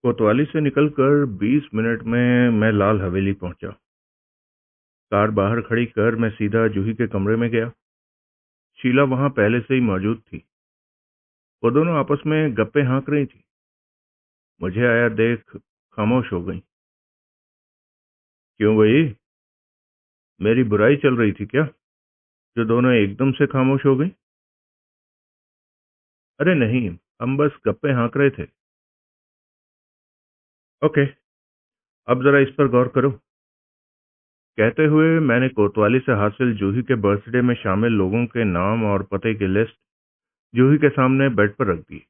कोतवाली से निकलकर 20 मिनट में मैं लाल हवेली पहुंचा। कार बाहर खड़ी कर मैं सीधा जूही के कमरे में गया। शीला वहां पहले से ही मौजूद थी। वो दोनों आपस में गप्पे हाँक रही थी। मुझे आया देख खामोश हो गई। क्यों भाई, मेरी बुराई चल रही थी क्या जो दोनों एकदम से खामोश हो गई? अरे नहीं, हम बस गप्पे हाँक रहे थे। ओके, अब जरा इस पर गौर करो। कहते हुए मैंने कोतवाली से हासिल जूही के बर्थडे में शामिल लोगों के नाम और पते की लिस्ट जूही के सामने बेड पर रख दी।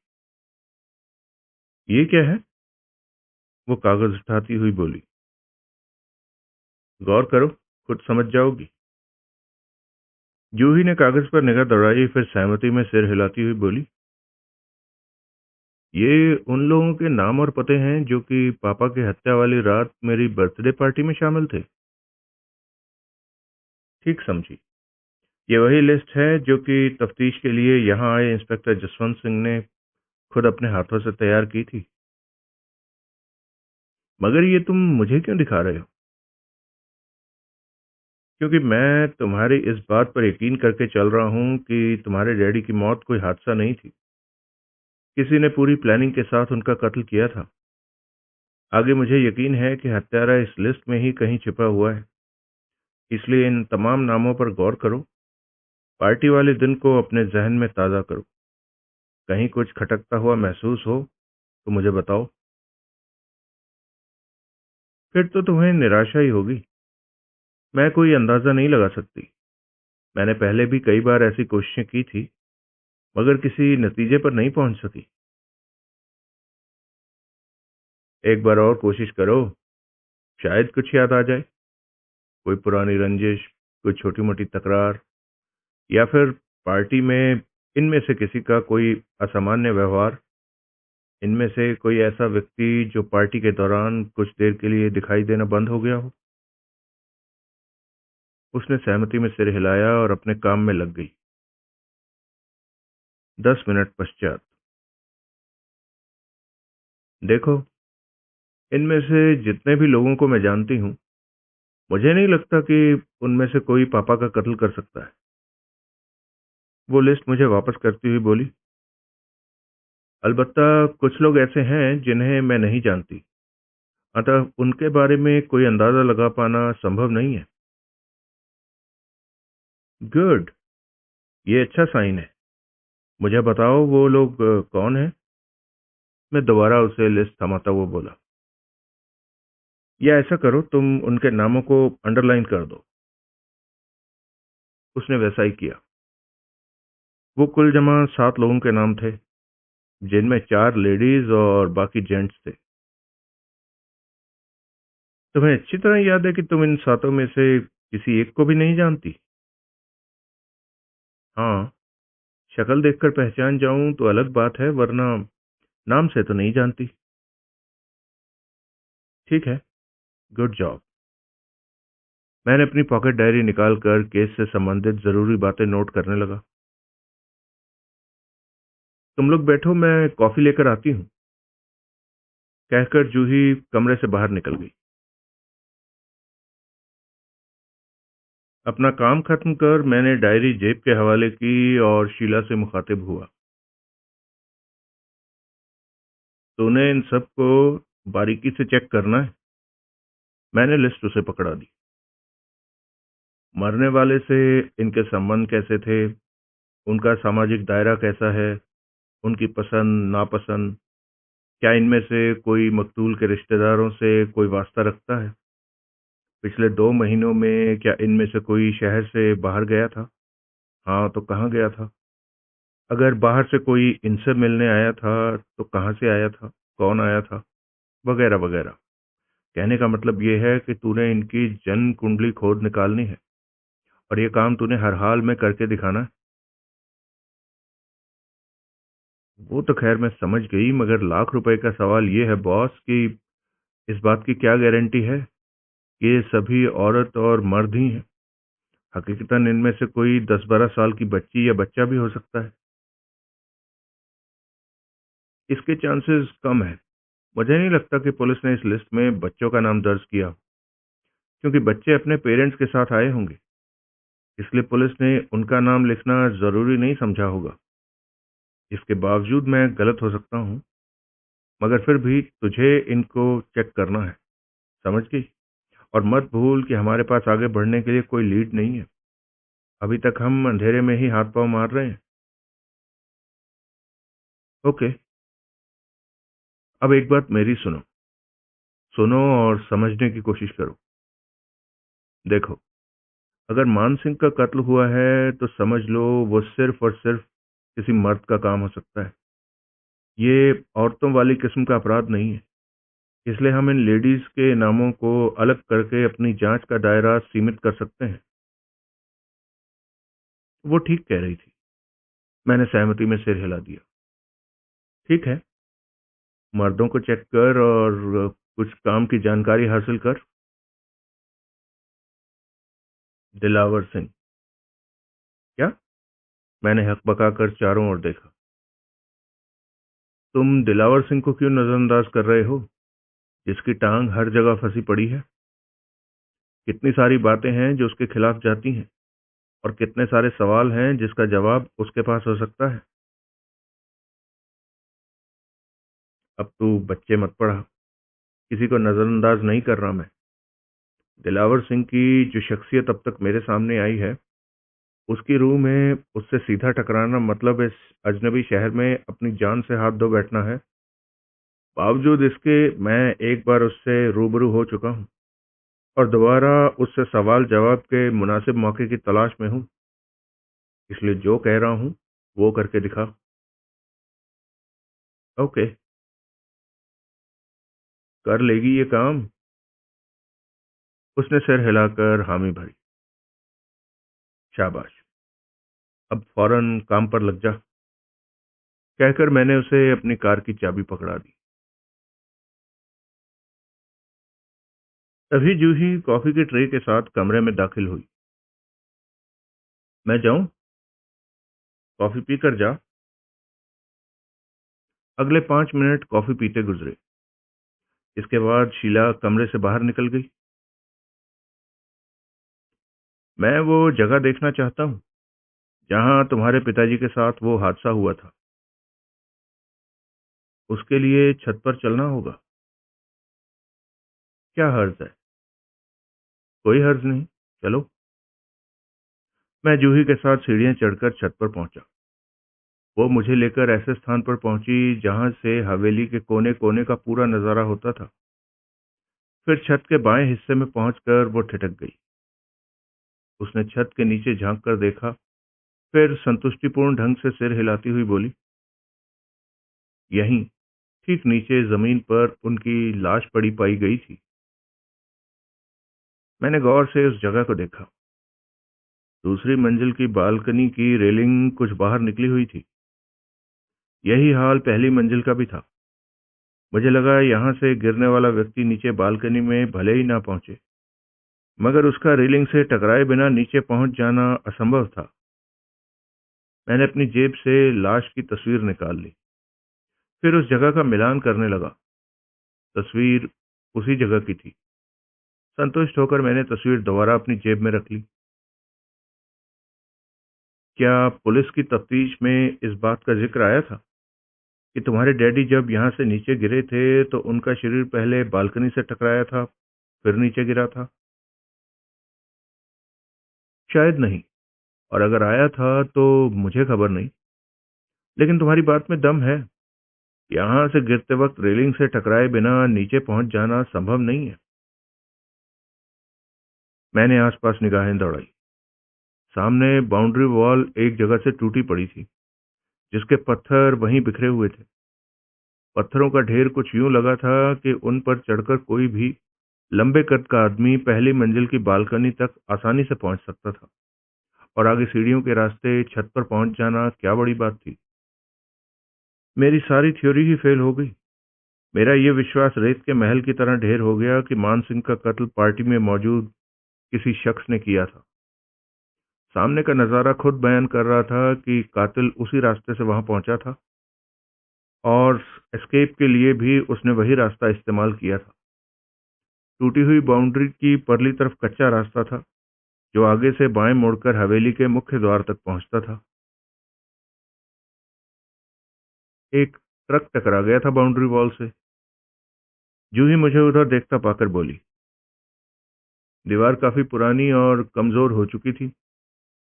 ये क्या है? वो कागज उठाती हुई बोली। गौर करो, खुद समझ जाओगी। जूही ने कागज पर निगाह दौड़ाई, फिर सहमति में सिर हिलाती हुई बोली, ये उन लोगों के नाम और पते हैं जो कि पापा की हत्या वाली रात मेरी बर्थडे पार्टी में शामिल थे। ठीक समझी। ये वही लिस्ट है जो कि तफ्तीश के लिए यहाँ आए इंस्पेक्टर जसवंत सिंह ने खुद अपने हाथों से तैयार की थी। मगर ये तुम मुझे क्यों दिखा रहे हो? क्योंकि मैं तुम्हारी इस बात पर यकीन करके चल रहा हूं कि तुम्हारे डैडी की मौत कोई हादसा नहीं थी। किसी ने पूरी प्लानिंग के साथ उनका कत्ल किया था। आगे मुझे यकीन है कि हत्यारा इस लिस्ट में ही कहीं छिपा हुआ है। इसलिए इन तमाम नामों पर गौर करो। पार्टी वाले दिन को अपने जहन में ताज़ा करो। कहीं कुछ खटकता हुआ महसूस हो तो मुझे बताओ। फिर तो तुम्हें निराशा ही होगी। मैं कोई अंदाज़ा नहीं लगा सकती। मैंने पहले भी कई बार ऐसी कोशिशें की थी, मगर किसी नतीजे पर नहीं पहुंच सकी। एक बार और कोशिश करो, शायद कुछ याद आ जाए। कोई पुरानी रंजिश, कोई छोटी मोटी तकरार, या फिर पार्टी में इनमें से किसी का कोई असामान्य व्यवहार। इनमें से कोई ऐसा व्यक्ति जो पार्टी के दौरान कुछ देर के लिए दिखाई देना बंद हो गया हो। उसने सहमति में सिर हिलाया और अपने काम में लग गई। 10 मिनट पश्चात, देखो, इनमें से जितने भी लोगों को मैं जानती हूँ, मुझे नहीं लगता कि उनमें से कोई पापा का कत्ल कर सकता है। वो लिस्ट मुझे वापस करती हुई बोली, अलबत्ता कुछ लोग ऐसे हैं जिन्हें मैं नहीं जानती, अतः उनके बारे में कोई अंदाजा लगा पाना संभव नहीं है। गुड, ये अच्छा साइन है। मुझे बताओ वो लोग कौन हैं? मैं दोबारा उसे लिस्ट थमाता हुआ बोला, या ऐसा करो, तुम उनके नामों को अंडरलाइन कर दो। उसने वैसा ही किया। वो कुल जमा 7 लोगों के नाम थे, जिनमें 4 लेडीज और बाकी जेंट्स थे। तुम्हें अच्छी तरह याद है कि तुम इन 7 में से किसी एक को भी नहीं जानती? हाँ, शक्ल देखकर पहचान जाऊं तो अलग बात है, वरना नाम से तो नहीं जानती। ठीक है, गुड जॉब। मैंने अपनी पॉकेट डायरी निकालकर केस से संबंधित जरूरी बातें नोट करने लगा। तुम लोग बैठो, मैं कॉफी लेकर आती हूँ, कहकर जूही कमरे से बाहर निकल गई। अपना काम खत्म कर मैंने डायरी जेब के हवाले की और शीला से मुखातिब हुआ। तूने इन सब को बारीकी से चेक करना है। मैंने लिस्ट उसे पकड़ा दी। मरने वाले से इनके संबंध कैसे थे, उनका सामाजिक दायरा कैसा है, उनकी पसंद नापसंद, क्या इनमें से कोई मकतूल के रिश्तेदारों से कोई वास्ता रखता है, पिछले 2 महीनों में क्या इनमें से कोई शहर से बाहर गया था, हाँ तो कहाँ गया था, अगर बाहर से कोई इनसे मिलने आया था तो कहाँ से आया था, कौन आया था, वगैरह वगैरह। कहने का मतलब ये है कि तूने इनकी जन्म कुंडली खोद निकालनी है, और ये काम तूने हर हाल में करके दिखाना है। वो तो खैर मैं समझ गई, मगर ₹1,00,000 का सवाल ये है बॉस कि इस बात की क्या गारंटी है कि ये सभी औरत और मर्द ही हैं। हकीकतन इनमें से कोई 10-12 साल की बच्ची या बच्चा भी हो सकता है। इसके चांसेस कम है, मुझे नहीं लगता कि पुलिस ने इस लिस्ट में बच्चों का नाम दर्ज किया, क्योंकि बच्चे अपने पेरेंट्स के साथ आए होंगे। इसलिए पुलिस ने उनका नाम लिखना ज़रूरी नहीं समझा होगा। इसके बावजूद मैं गलत हो सकता हूँ, मगर फिर भी तुझे इनको चेक करना है, समझ गई? और मत भूल कि हमारे पास आगे बढ़ने के लिए कोई लीड नहीं है। अभी तक हम अंधेरे में ही हाथ पांव मार रहे हैं। ओके, अब एक बात मेरी सुनो। सुनो और समझने की कोशिश करो। देखो, अगर मान सिंह का कत्ल हुआ है तो समझ लो वो सिर्फ और सिर्फ किसी मर्द का काम हो सकता है। ये औरतों वाली किस्म का अपराध नहीं है। इसलिए हम इन लेडीज के नामों को अलग करके अपनी जांच का दायरा सीमित कर सकते हैं। वो ठीक कह रही थी। मैंने सहमति में सिर हिला दिया। ठीक है, मर्दों को चेक कर और कुछ काम की जानकारी हासिल कर। दिलावर सिंह? क्या? मैंने हकबका कर चारों ओर देखा। तुम दिलावर सिंह को क्यों नजरअंदाज कर रहे हो, जिसकी टांग हर जगह फंसी पड़ी है? कितनी सारी बातें हैं जो उसके खिलाफ जाती हैं, और कितने सारे सवाल हैं जिसका जवाब उसके पास हो सकता है। अब तू बच्चे मत पढ़ा। किसी को नजरअंदाज नहीं कर रहा मैं। दिलावर सिंह की जो शख्सियत अब तक मेरे सामने आई है, उसकी रूह में उससे सीधा टकराना मतलब इस अजनबी शहर में अपनी जान से हाथ धो बैठना है। बावजूद इसके मैं एक बार उससे रूबरू हो चुका हूँ, और दोबारा उससे सवाल जवाब के मुनासिब मौके की तलाश में हूँ। इसलिए जो कह रहा हूँ वो करके दिखा। ओके, कर लेगी ये काम? उसने सिर हिलाकर हामी भरी। शाबाश, अब फौरन काम पर लग जा, कहकर मैंने उसे अपनी कार की चाबी पकड़ा दी। तभी जूही कॉफी की ट्रे के साथ कमरे में दाखिल हुई। मैं जाऊं? कॉफी पीकर जा। अगले 5 मिनट कॉफी पीते गुजरे। इसके बाद शीला कमरे से बाहर निकल गई। मैं वो जगह देखना चाहता हूँ जहां तुम्हारे पिताजी के साथ वो हादसा हुआ था। उसके लिए छत पर चलना होगा। क्या हर्ज है? कोई हर्ज नहीं, चलो। मैं जूही के साथ सीढ़ियां चढ़कर छत पर पहुंचा। वो मुझे लेकर ऐसे स्थान पर पहुंची जहां से हवेली के कोने कोने का पूरा नजारा होता था। फिर छत के बाएं हिस्से में पहुंचकर वो ठिठक गई। उसने छत के नीचे झांक कर देखा, फिर संतुष्टिपूर्ण ढंग से सिर हिलाती हुई बोली, यहीं ठीक नीचे जमीन पर उनकी लाश पड़ी पाई गई थी। मैंने गौर से उस जगह को देखा। दूसरी मंजिल की बालकनी की रेलिंग कुछ बाहर निकली हुई थी। यही हाल पहली मंजिल का भी था। मुझे लगा यहां से गिरने वाला व्यक्ति नीचे बालकनी में भले ही ना पहुंचे, मगर उसका रेलिंग से टकराए बिना नीचे पहुंच जाना असंभव था। मैंने अपनी जेब से लाश की तस्वीर निकाल ली, फिर उस जगह का मिलान करने लगा। तस्वीर उसी जगह की थी। संतुष्ट होकर मैंने तस्वीर दोबारा अपनी जेब में रख ली। क्या पुलिस की तफ्तीश में इस बात का जिक्र आया था कि तुम्हारे डैडी जब यहां से नीचे गिरे थे तो उनका शरीर पहले बालकनी से टकराया था, फिर नीचे गिरा था? शायद नहीं, और अगर आया था तो मुझे खबर नहीं। लेकिन तुम्हारी बात में दम है। यहां से गिरते वक्त रेलिंग से टकराए बिना नीचे पहुंच जाना संभव नहीं है। मैंने आसपास निगाहें दौड़ाई। सामने बाउंड्री वॉल एक जगह से टूटी पड़ी थी, जिसके पत्थर वहीं बिखरे हुए थे। पत्थरों का ढेर कुछ यूं लगा था कि उन पर चढ़कर कोई भी लंबे कद का आदमी पहली मंजिल की बालकनी तक आसानी से पहुंच सकता था, और आगे सीढ़ियों के रास्ते छत पर पहुंच जाना क्या बड़ी बात थी। मेरी सारी थ्योरी ही फेल हो गई। मेरा ये विश्वास रेत के महल की तरह ढेर हो गया कि मान सिंह का कत्ल पार्टी में मौजूद किसी शख्स ने किया था। सामने का नजारा खुद बयान कर रहा था कि कातिल उसी रास्ते से वहां पहुंचा था। और एस्केप के लिए भी उसने वही रास्ता इस्तेमाल किया था। टूटी हुई बाउंड्री की परली तरफ कच्चा रास्ता था जो आगे से बाएं मुड़कर हवेली के मुख्य द्वार तक पहुंचता था। एक ट्रक टकरा गया था बाउंड्री वॉल से। जूही मुझे उधर देखता पाकर बोली, दीवार काफी पुरानी और कमजोर हो चुकी थी।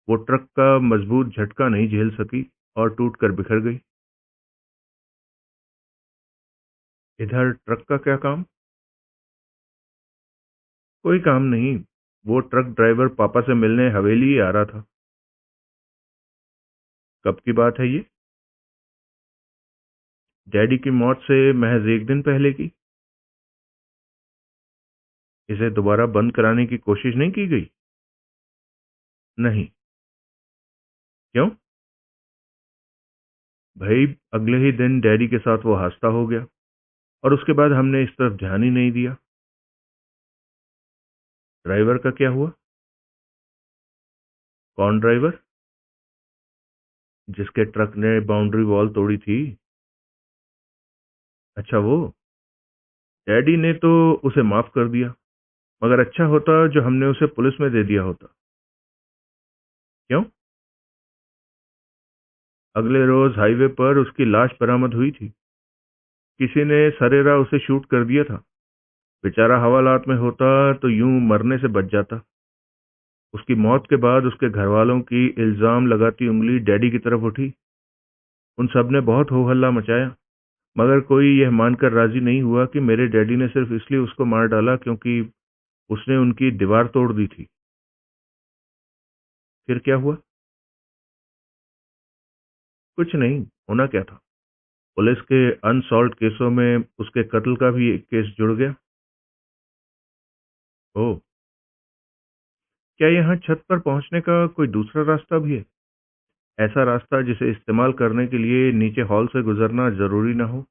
वो ट्रक का मजबूत झटका नहीं झेल सकी और टूट कर बिखर गई। इधर ट्रक का क्या काम? कोई काम नहीं। वो ट्रक ड्राइवर पापा से मिलने हवेली ही आ रहा था। कब की बात है ये? डैडी की मौत से महज एक दिन पहले की। इसे दोबारा बंद कराने की कोशिश नहीं की गई? नहीं। क्यों? भाई, अगले ही दिन डैडी के साथ वो हादसा हो गया और उसके बाद हमने इस तरफ ध्यान ही नहीं दिया। ड्राइवर का क्या हुआ? कौन ड्राइवर? जिसके ट्रक ने बाउंड्री वॉल तोड़ी थी? अच्छा, वो। डैडी ने तो उसे माफ कर दिया, मगर अच्छा होता जो हमने उसे पुलिस में दे दिया होता। क्यों? अगले रोज हाईवे पर उसकी लाश बरामद हुई थी। किसी ने सरेरा उसे शूट कर दिया था। बेचारा हवालात में होता तो यूं मरने से बच जाता। उसकी मौत के बाद उसके घर वालों की इल्जाम लगाती उंगली डैडी की तरफ उठी। उन सब ने बहुत हो हल्ला मचाया, मगर कोई यह मानकर राजी नहीं हुआ कि मेरे डैडी ने सिर्फ इसलिए उसको मार डाला क्योंकि उसने उनकी दीवार तोड़ दी थी। फिर क्या हुआ? कुछ नहीं। होना क्या था? पुलिस के अनसॉल्व्ड केसों में उसके कत्ल का भी एक केस जुड़ गया। ओह। क्या यहाँ छत पर पहुंचने का कोई दूसरा रास्ता भी है? ऐसा रास्ता जिसे इस्तेमाल करने के लिए नीचे हॉल से गुजरना जरूरी ना हो?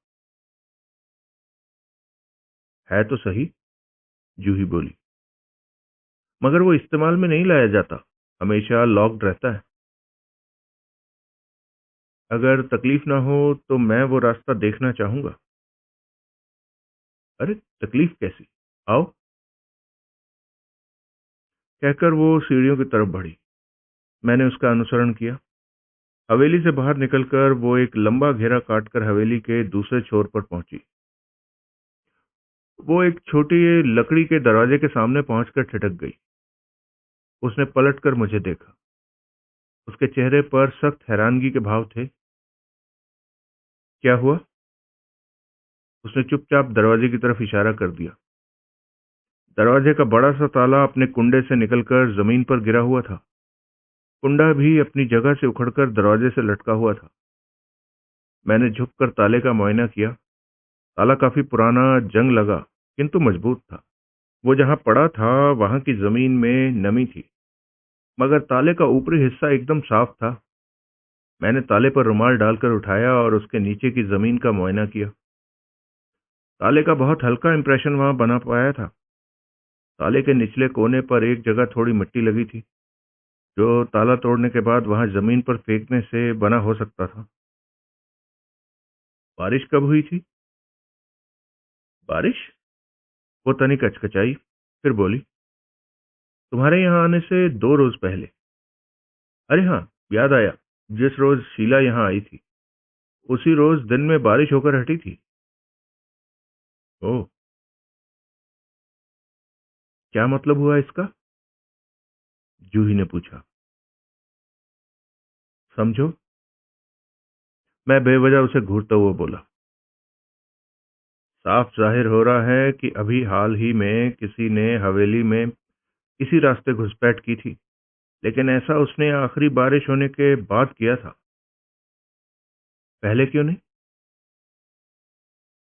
है तो सही, जूही बोली, मगर वो इस्तेमाल में नहीं लाया जाता। हमेशा लॉक्ड रहता है। अगर तकलीफ ना हो तो मैं वो रास्ता देखना चाहूंगा। अरे, तकलीफ कैसी? आओ, कहकर वो सीढ़ियों की तरफ बढ़ी। मैंने उसका अनुसरण किया। हवेली से बाहर निकलकर वो एक लंबा घेरा काटकर हवेली के दूसरे छोर पर पहुंची। वो एक छोटी लकड़ी के दरवाजे के सामने पहुंचकर ठिठक गई। उसने पलटकर मुझे देखा। उसके चेहरे पर सख्त हैरानगी के भाव थे। क्या हुआ? उसने चुपचाप दरवाजे की तरफ इशारा कर दिया। दरवाजे का बड़ा सा ताला अपने कुंडे से निकलकर जमीन पर गिरा हुआ था। कुंडा भी अपनी जगह से उखड़कर दरवाजे से लटका हुआ था। मैंने झुककर ताले का मुआयना किया। ताला काफी पुराना, जंग लगा, किंतु मजबूत था। वो जहां पड़ा था वहां की जमीन में नमी थी, मगर ताले का ऊपरी हिस्सा एकदम साफ था। मैंने ताले पर रुमाल डालकर उठाया और उसके नीचे की जमीन का मुआयना किया। ताले का बहुत हल्का इंप्रेशन वहां बना पाया था। ताले के निचले कोने पर एक जगह थोड़ी मिट्टी लगी थी, जो ताला तोड़ने के बाद वहां जमीन पर फेंकने से बना हो सकता था। बारिश कब हुई थी? बारिश? वो तनिक अचकचाई, फिर बोली, तुम्हारे यहाँ आने से 2 रोज पहले। अरे हाँ, याद आया। जिस रोज शीला यहाँ आई थी उसी रोज दिन में बारिश होकर हटी थी। ओह। क्या मतलब हुआ इसका? जूही ने पूछा। समझो। मैं बेवजह उसे घूरता हुआ बोला। साफ जाहिर हो रहा है कि अभी हाल ही में किसी ने हवेली में इसी रास्ते घुसपैठ की थी, लेकिन ऐसा उसने आखिरी बारिश होने के बाद किया था। पहले क्यों नहीं?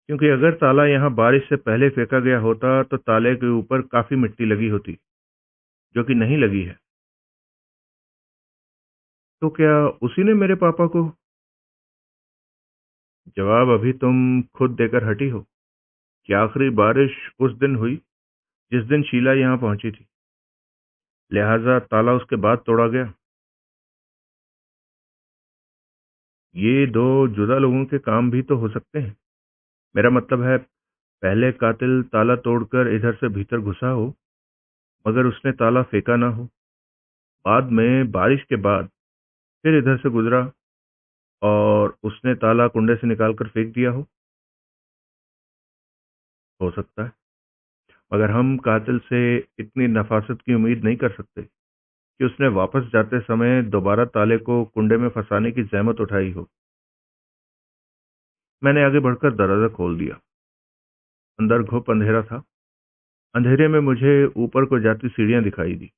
क्योंकि अगर ताला यहाँ बारिश से पहले फेंका गया होता तो ताले के ऊपर काफी मिट्टी लगी होती, जो कि नहीं लगी है। तो क्या उसी ने मेरे पापा को? जवाब अभी तुम खुद देकर हटी हो कि आखिरी बारिश उस दिन हुई जिस दिन शीला यहाँ पहुंची थी, लिहाजा ताला उसके बाद तोड़ा गया। ये दो जुदा लोगों के काम भी तो हो सकते हैं। मेरा मतलब है, पहले कातिल ताला तोड़कर इधर से भीतर घुसा हो, मगर उसने ताला फेंका ना हो। बाद में बारिश के बाद फिर इधर से गुजरा और उसने ताला कुंडे से निकालकर फेंक दिया हो सकता है। मगर हम कातिल से इतनी नफासत की उम्मीद नहीं कर सकते कि उसने वापस जाते समय दोबारा ताले को कुंडे में फंसाने की जहमत उठाई हो। मैंने आगे बढ़कर दरवाजा खोल दिया। अंदर घुप अंधेरा था। अंधेरे में मुझे ऊपर को जाती सीढ़ियां दिखाई दी।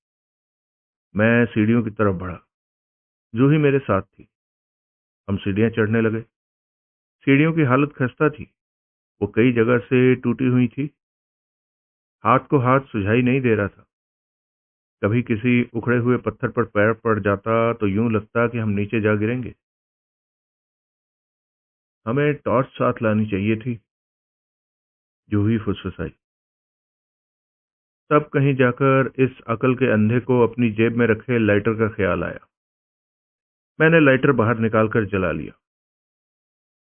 मैं सीढ़ियों की तरफ बढ़ा। जूही मेरे साथ थी। हम सीढ़ियां चढ़ने लगे। सीढ़ियों की हालत खस्ता थी। वो कई जगह से टूटी हुई थी। हाथ को हाथ सुझाई नहीं दे रहा था। कभी किसी उखड़े हुए पत्थर पर पैर पड़ जाता तो यूं लगता कि हम नीचे जा गिरेंगे। हमें टॉर्च साथ लानी चाहिए थी, जूही फुसफुसाई। तब कहीं जाकर इस अकल के अंधे को अपनी जेब में रखे लाइटर का ख्याल आया। मैंने लाइटर बाहर निकालकर जला लिया।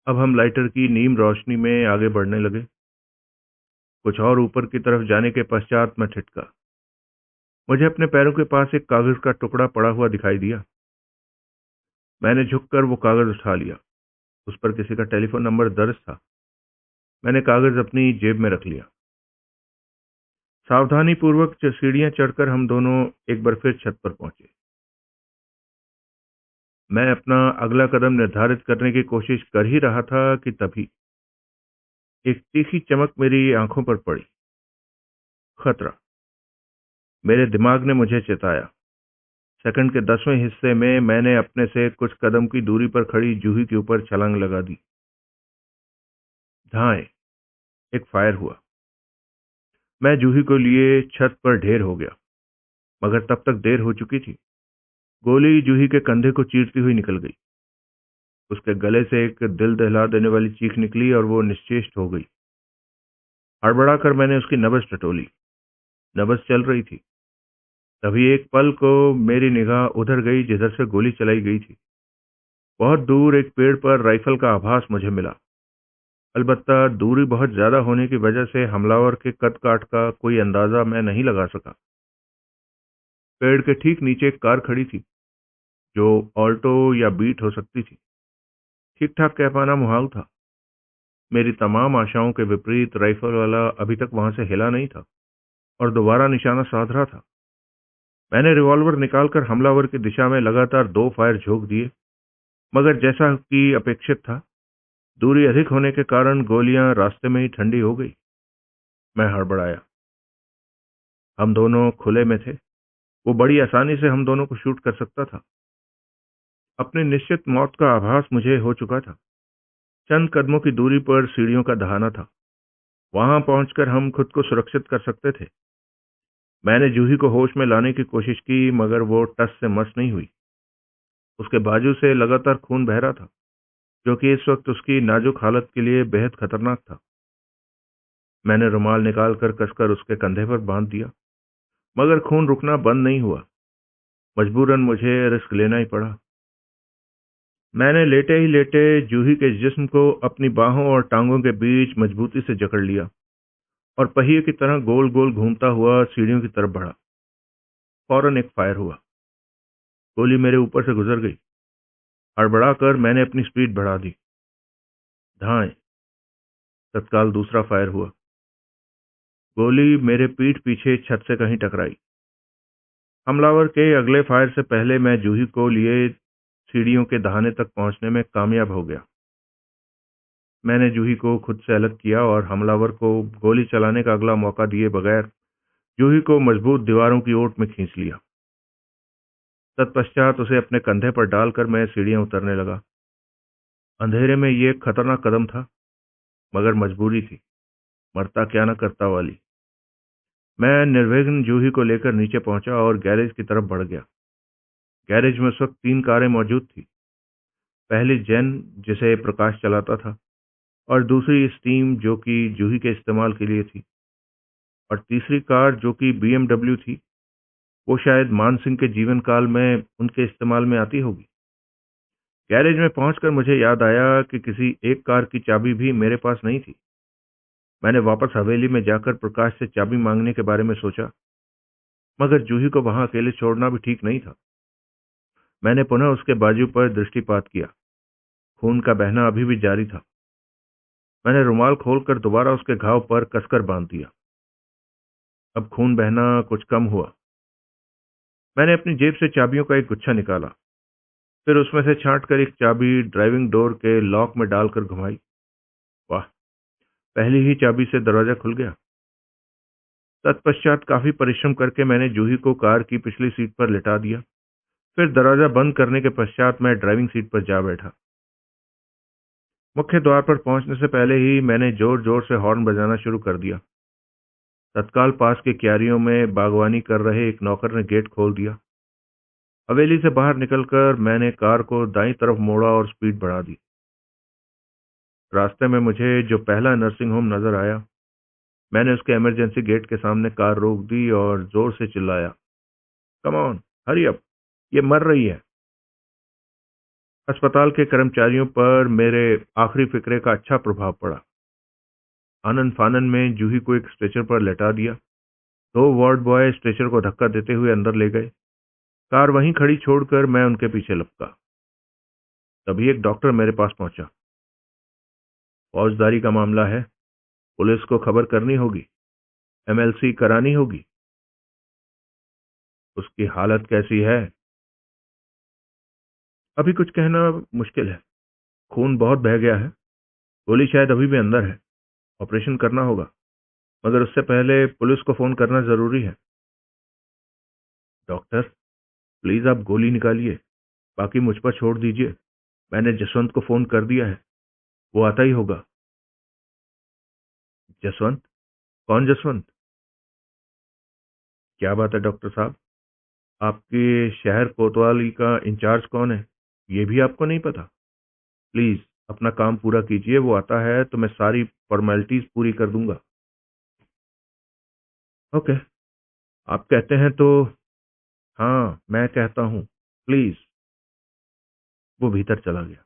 अब हम लाइटर की नीम रोशनी में आगे बढ़ने लगे। कुछ और ऊपर की तरफ जाने के पश्चात मैं ठिठका। मुझे अपने पैरों के पास एक कागज का टुकड़ा पड़ा हुआ दिखाई दिया। मैंने झुककर वो कागज उठा लिया। उस पर किसी का टेलीफोन नंबर दर्ज था। मैंने कागज अपनी जेब में रख लिया। सावधानी पूर्वक सीढ़ियां चढ़कर हम दोनों एक बार फिर छत पर पहुंचे। मैं अपना अगला कदम निर्धारित करने की कोशिश कर ही रहा था कि तभी एक तीखी चमक मेरी आंखों पर पड़ी। खतरा। मेरे दिमाग ने मुझे चेताया। सेकंड के 10वें हिस्से में मैंने अपने से कुछ कदम की दूरी पर खड़ी जूही के ऊपर छलांग लगा दी। धाए। एक फायर हुआ। मैं जूही को लिए छत पर ढेर हो गया, मगर तब तक देर हो चुकी थी। गोली जूही के कंधे को चीरती हुई निकल गई। उसके गले से एक दिल दहला देने वाली चीख निकली और वो निश्चेष्ट हो गई। हड़बड़ाकर मैंने उसकी नब्ज टटोली। नब्ज चल रही थी। तभी एक पल को मेरी निगाह उधर गई जिधर से गोली चलाई गई थी। बहुत दूर एक पेड़ पर राइफल का आभास मुझे मिला। अलबत्ता दूरी बहुत ज्यादा होने की वजह से हमलावर के कद काठ का कोई अंदाजा मैं नहीं लगा सका। पेड़ के ठीक नीचे एक कार खड़ी थी, जो ऑल्टो या बीट हो सकती थी। ठीक ठाक कह पाना मुहाल था। मेरी तमाम आशाओं के विपरीत राइफल वाला अभी तक वहां से हिला नहीं था और दोबारा निशाना साध रहा था। मैंने रिवॉल्वर निकालकर हमलावर की दिशा में लगातार 2 फायर झोंक दिए, मगर जैसा कि अपेक्षित था, दूरी अधिक होने के कारण गोलियां रास्ते में ही ठंडी हो गई। मैं हड़बड़ाया। हम दोनों खुले में थे। वो बड़ी आसानी से हम दोनों को शूट कर सकता था। अपनी निश्चित मौत का आभास मुझे हो चुका था। चंद कदमों की दूरी पर सीढ़ियों का दहाना था। वहां पहुंचकर हम खुद को सुरक्षित कर सकते थे। मैंने जूही को होश में लाने की कोशिश की, मगर वो टस से मस नहीं हुई। उसके बाजू से लगातार खून बह रहा था, जो कि इस वक्त उसकी नाजुक हालत के लिए बेहद खतरनाक था। मैंने रुमाल निकालकर कसकर उसके कंधे पर बांध दिया, मगर खून रुकना बंद नहीं हुआ। मजबूरन मुझे रिस्क लेना ही पड़ा। मैंने लेटे ही लेटे जूही के जिस्म को अपनी बाहों और टांगों के बीच मजबूती से जकड़ लिया और पहिए की तरह गोल गोल घूमता हुआ सीढ़ियों की तरफ बढ़ा। फौरन एक फायर हुआ। गोली मेरे ऊपर से गुजर गई। हड़बड़ाकर मैंने अपनी स्पीड बढ़ा दी। धाएं। तत्काल दूसरा फायर हुआ। गोली मेरे पीठ पीछे छत से कहीं टकराई। हमलावर के अगले फायर से पहले मैं जूही को लिए सीढ़ियों के दहाने तक पहुंचने में कामयाब हो गया। मैंने जूही को खुद से अलग किया और हमलावर को गोली चलाने का अगला मौका दिए बगैर जूही को मजबूत दीवारों की ओट में खींच लिया। तत्पश्चात उसे अपने कंधे पर डालकर मैं सीढ़ियां उतरने लगा। अंधेरे में ये एक खतरनाक कदम था, मगर मजबूरी थी, मरता क्या न करता वाली। मैं निर्विघ्न जूही को लेकर नीचे पहुंचा और गैरेज की तरफ बढ़ गया। गैरेज में उस वक्त 3 कारें मौजूद थी। पहली जेन, जिसे प्रकाश चलाता था, और दूसरी स्टीम, जो कि जूही के इस्तेमाल के लिए थी, और तीसरी कार जो कि बीएमडब्ल्यू थी। वो शायद मान सिंह के जीवन काल में उनके इस्तेमाल में आती होगी। गैरेज में पहुंचकर मुझे याद आया कि किसी एक कार की चाबी भी मेरे पास नहीं थी। मैंने वापस हवेली में जाकर प्रकाश से चाबी मांगने के बारे में सोचा, मगर जूही को वहां अकेले छोड़ना भी ठीक नहीं था। मैंने पुनः उसके बाजू पर दृष्टिपात किया। खून का बहना अभी भी जारी था। मैंने रुमाल खोलकर दोबारा उसके घाव पर कसकर बांध दिया। अब खून बहना कुछ कम हुआ। मैंने अपनी जेब से चाबियों का एक गुच्छा निकाला, फिर उसमें से छांटकर एक चाबी ड्राइविंग डोर के लॉक में डालकर घुमाई। वाह, पहली ही चाबी से दरवाजा खुल गया। तत्पश्चात काफी परिश्रम करके मैंने जूही को कार की पिछली सीट पर लिटा दिया। फिर दरवाजा बंद करने के पश्चात मैं ड्राइविंग सीट पर जा बैठा। मुख्य द्वार पर पहुंचने से पहले ही मैंने जोर जोर से हॉर्न बजाना शुरू कर दिया। तत्काल पास के क्यारियों में बागवानी कर रहे एक नौकर ने गेट खोल दिया। हवेली से बाहर निकलकर मैंने कार को दाईं तरफ मोड़ा और स्पीड बढ़ा दी। रास्ते में मुझे जो पहला नर्सिंग होम नजर आया, मैंने उसके इमरजेंसी गेट के सामने कार रोक दी और जोर से चिल्लाया, कम ऑन, हरी अप, ये मर रही है। अस्पताल के कर्मचारियों पर मेरे आखिरी फिक्रे का अच्छा प्रभाव पड़ा। आनन फानन में जूही को एक स्ट्रेचर पर लेटा दिया। 2 वार्ड बॉय स्ट्रेचर को धक्का देते हुए अंदर ले गए। कार वहीं खड़ी छोड़कर मैं उनके पीछे लपका। तभी एक डॉक्टर मेरे पास पहुंचा। फौजदारी का मामला है, पुलिस को खबर करनी होगी, एमएलसी करानी होगी। उसकी हालत कैसी है? अभी कुछ कहना मुश्किल है। खून बहुत बह गया है। गोली शायद अभी भी अंदर है। ऑपरेशन करना होगा, मगर उससे पहले पुलिस को फोन करना जरूरी है। डॉक्टर, प्लीज आप गोली निकालिए, बाकी मुझ पर छोड़ दीजिए। मैंने जसवंत को फोन कर दिया है, वो आता ही होगा। जसवंत? कौन जसवंत? क्या बात है डॉक्टर साहब, आपके शहर कोतवाली का इंचार्ज कौन है, ये भी आपको नहीं पता? प्लीज अपना काम पूरा कीजिए, वो आता है तो मैं सारी फॉर्मेलिटीज पूरी कर दूंगा। ओके, आप कहते हैं तो। हाँ, मैं कहता हूँ, प्लीज। वो भीतर चला गया।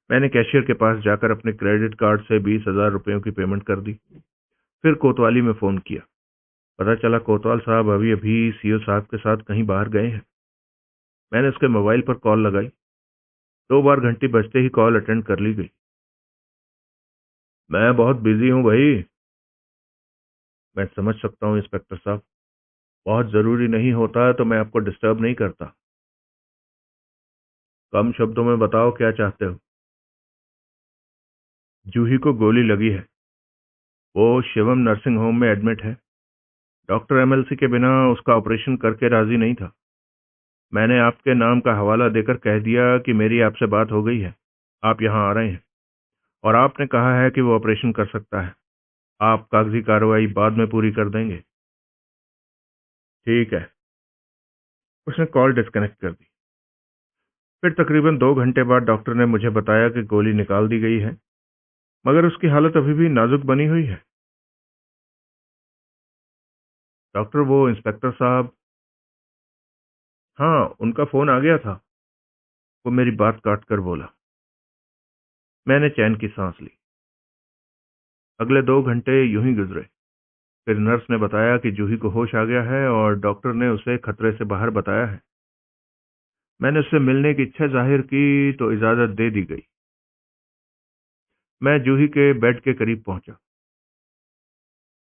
मैंने कैशियर के पास जाकर अपने क्रेडिट कार्ड से 20,000 रुपयों की पेमेंट कर दी। फिर कोतवाली में फोन किया। पता चला कोतवाल साहब अभी अभी सीओ साहब के साथ कहीं बाहर गए हैं। मैंने उसके मोबाइल पर कॉल लगाई। 2 बार घंटी बजते ही कॉल अटेंड कर ली गई। मैं बहुत बिजी हूँ भाई। मैं समझ सकता हूँ इंस्पेक्टर साहब, बहुत जरूरी नहीं होता तो मैं आपको डिस्टर्ब नहीं करता। कम शब्दों में बताओ क्या चाहते हो। जूही को गोली लगी है। वो शिवम नर्सिंग होम में एडमिट है। डॉक्टर एमएलसी के बिना उसका ऑपरेशन करके राजी नहीं था। मैंने आपके नाम का हवाला देकर कह दिया कि मेरी आपसे बात हो गई है, आप यहाँ आ रहे हैं, और आपने कहा है कि वो ऑपरेशन कर सकता है। आप कागजी कार्रवाई बाद में पूरी कर देंगे। ठीक है। उसने कॉल डिस्कनेक्ट कर दी। फिर तकरीबन 2 घंटे बाद डॉक्टर ने मुझे बताया कि गोली निकाल दी गई है, मगर उसकी हालत अभी भी नाजुक बनी हुई है। डॉक्टर, वो इंस्पेक्टर साहब। हाँ, उनका फोन आ गया था। वो मेरी बात काट कर बोला। मैंने चैन की सांस ली। अगले 2 घंटे यूं ही गुजरे। फिर नर्स ने बताया कि जूही को होश आ गया है और डॉक्टर ने उसे खतरे से बाहर बताया है। मैंने उससे मिलने की इच्छा जाहिर की तो इजाजत दे दी गई। मैं जूही के बेड के करीब पहुंचा।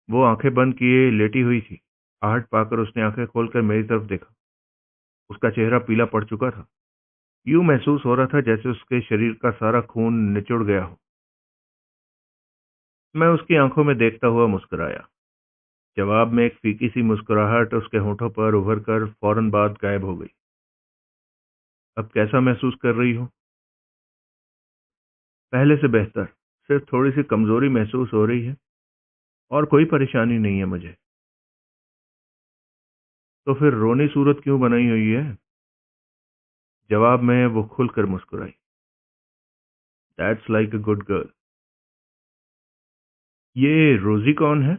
वो आंखें बंद किए लेटी हुई थी। आहट पाकर उसने आंखें खोलकर मेरी तरफ देखा। उसका चेहरा पीला पड़ चुका था। यूं महसूस हो रहा था जैसे उसके शरीर का सारा खून निचुड़ गया हो। मैं उसकी आंखों में देखता हुआ मुस्कुराया। जवाब में एक फीकी सी मुस्कुराहट उसके होठों पर उभर कर फौरन बाद गायब हो गई। अब कैसा महसूस कर रही हो? पहले से बेहतर। सिर्फ थोड़ी सी कमजोरी महसूस हो रही है, और कोई परेशानी नहीं है मुझे। तो फिर रोनी सूरत क्यों बनाई हुई है? जवाब में वो खुलकर मुस्कुराई। That's like a good girl. ये रोजी कौन है?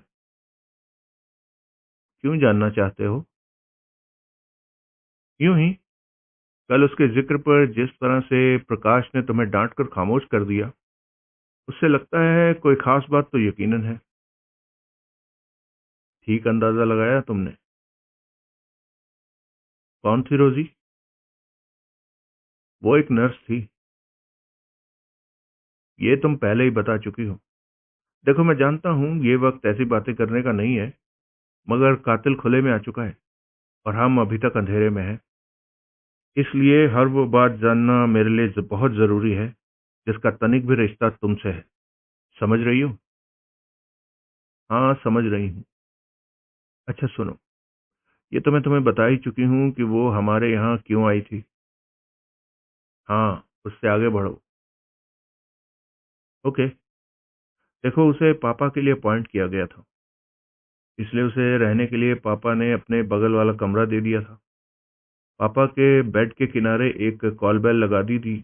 क्यों जानना चाहते हो? यूं ही। कल उसके जिक्र पर जिस तरह से प्रकाश ने तुम्हें डांट कर खामोश कर दिया, उससे लगता है कोई खास बात तो यकीनन है। ठीक अंदाजा लगाया तुमने। कौन थी रोजी? वो एक नर्स थी। ये तुम पहले ही बता चुकी हो। देखो, मैं जानता हूँ ये वक्त ऐसी बातें करने का नहीं है, मगर कातिल खुले में आ चुका है और हम अभी तक अंधेरे में हैं। इसलिए हर वो बात जानना मेरे लिए बहुत जरूरी है जिसका तनिक भी रिश्ता तुमसे है। समझ रही हो? हाँ, समझ रही हूँ। अच्छा सुनो, ये तो मैं तुम्हें बता ही चुकी हूँ कि वो हमारे यहाँ क्यों आई थी। हाँ, उससे आगे बढ़ो। ओके। देखो, उसे पापा के लिए अपॉइंट किया गया था, इसलिए उसे रहने के लिए पापा ने अपने बगल वाला कमरा दे दिया था। पापा के बेड के किनारे एक कॉल बेल लगा दी थी,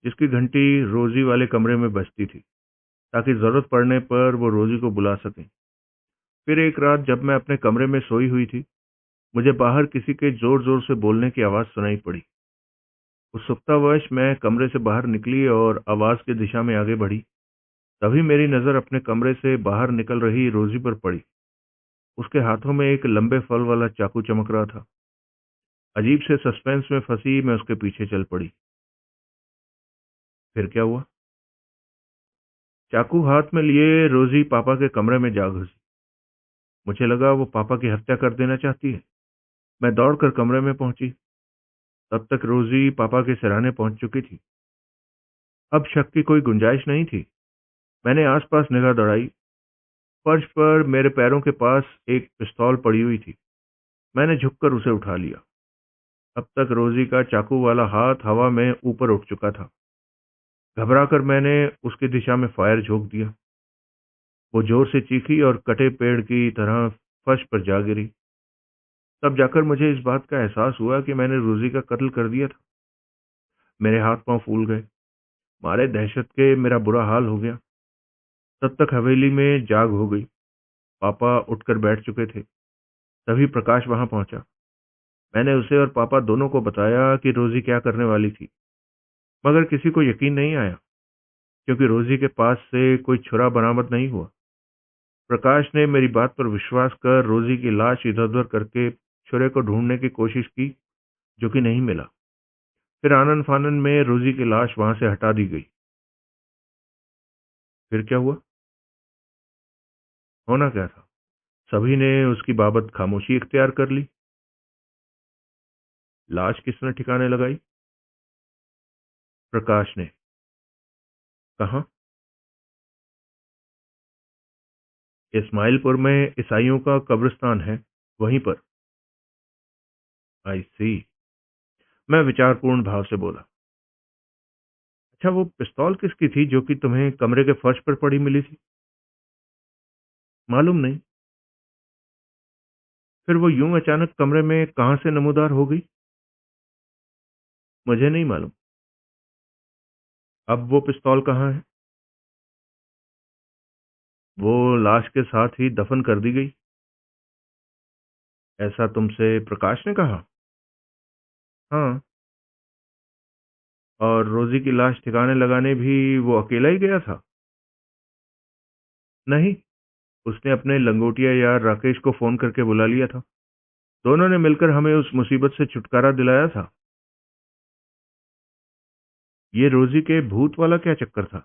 जिसकी घंटी रोजी वाले कमरे में बजती थी, ताकि जरूरत पड़ने पर वो रोजी को बुला सकें। फिर एक रात जब मैं अपने कमरे में सोई हुई थी, मुझे बाहर किसी के जोर जोर से बोलने की आवाज सुनाई पड़ी। उत्सुकतावश मैं कमरे से बाहर निकली और आवाज की दिशा में आगे बढ़ी। तभी मेरी नजर अपने कमरे से बाहर निकल रही रोजी पर पड़ी। उसके हाथों में एक लंबे फल वाला चाकू चमक रहा था। अजीब से सस्पेंस में फंसी मैं उसके पीछे चल पड़ी। फिर क्या हुआ? चाकू हाथ में लिए रोजी पापा के कमरे में जा घुसी। मुझे लगा वो पापा की हत्या कर देना चाहती है। मैं दौड़कर कमरे में पहुंची। तब तक रोजी पापा के सिरहाने पहुंच चुकी थी। अब शक की कोई गुंजाइश नहीं थी। मैंने आसपास निगाह दौड़ाई। फर्श पर मेरे पैरों के पास एक पिस्तौल पड़ी हुई थी। मैंने झुककर उसे उठा लिया। अब तक रोजी का चाकू वाला हाथ हवा में ऊपर उठ चुका था। घबराकर मैंने उसकी दिशा में फायर झोंक दिया। वो जोर से चीखी और कटे पेड़ की तरह फर्श पर जा गिरी। तब जाकर मुझे इस बात का एहसास हुआ कि मैंने रोजी का कत्ल कर दिया था। मेरे हाथ पांव फूल गए। मारे दहशत के मेरा बुरा हाल हो गया। तब तक हवेली में जाग हो गई। पापा उठकर बैठ चुके थे। तभी प्रकाश वहां पहुंचा। मैंने उसे और पापा दोनों को बताया कि रोजी क्या करने वाली थी, मगर किसी को यकीन नहीं आया, क्योंकि रोजी के पास से कोई छुरा बरामद नहीं हुआ। प्रकाश ने मेरी बात पर विश्वास कर रोजी की लाश इधर-उधर करके छुरे को ढूंढने की कोशिश की, जो कि नहीं मिला। फिर आनन-फानन में रोजी की लाश वहां से हटा दी गई। फिर क्या हुआ? होना क्या था? सभी ने उसकी बाबत खामोशी इख्तियार कर ली। लाश किसने ठिकाने लगाई? प्रकाश ने। कहा? इस्माइलपुर में ईसाइयों का कब्रिस्तान है, वहीं पर। आई सी। मैं विचारपूर्ण भाव से बोला। अच्छा, वो पिस्तौल किसकी थी जो कि तुम्हें कमरे के फर्श पर पड़ी मिली थी? मालूम नहीं। फिर वो यूं अचानक कमरे में कहां से नमूदार हो गई? मुझे नहीं मालूम। अब वो पिस्तौल कहाँ है? वो लाश के साथ ही दफन कर दी गई। ऐसा तुमसे प्रकाश ने कहा? हाँ। और रोजी की लाश ठिकाने लगाने भी वो अकेला ही गया था? नहीं, उसने अपने लंगोटिया यार राकेश को फोन करके बुला लिया था। दोनों ने मिलकर हमें उस मुसीबत से छुटकारा दिलाया था। ये रोजी के भूत वाला क्या चक्कर था?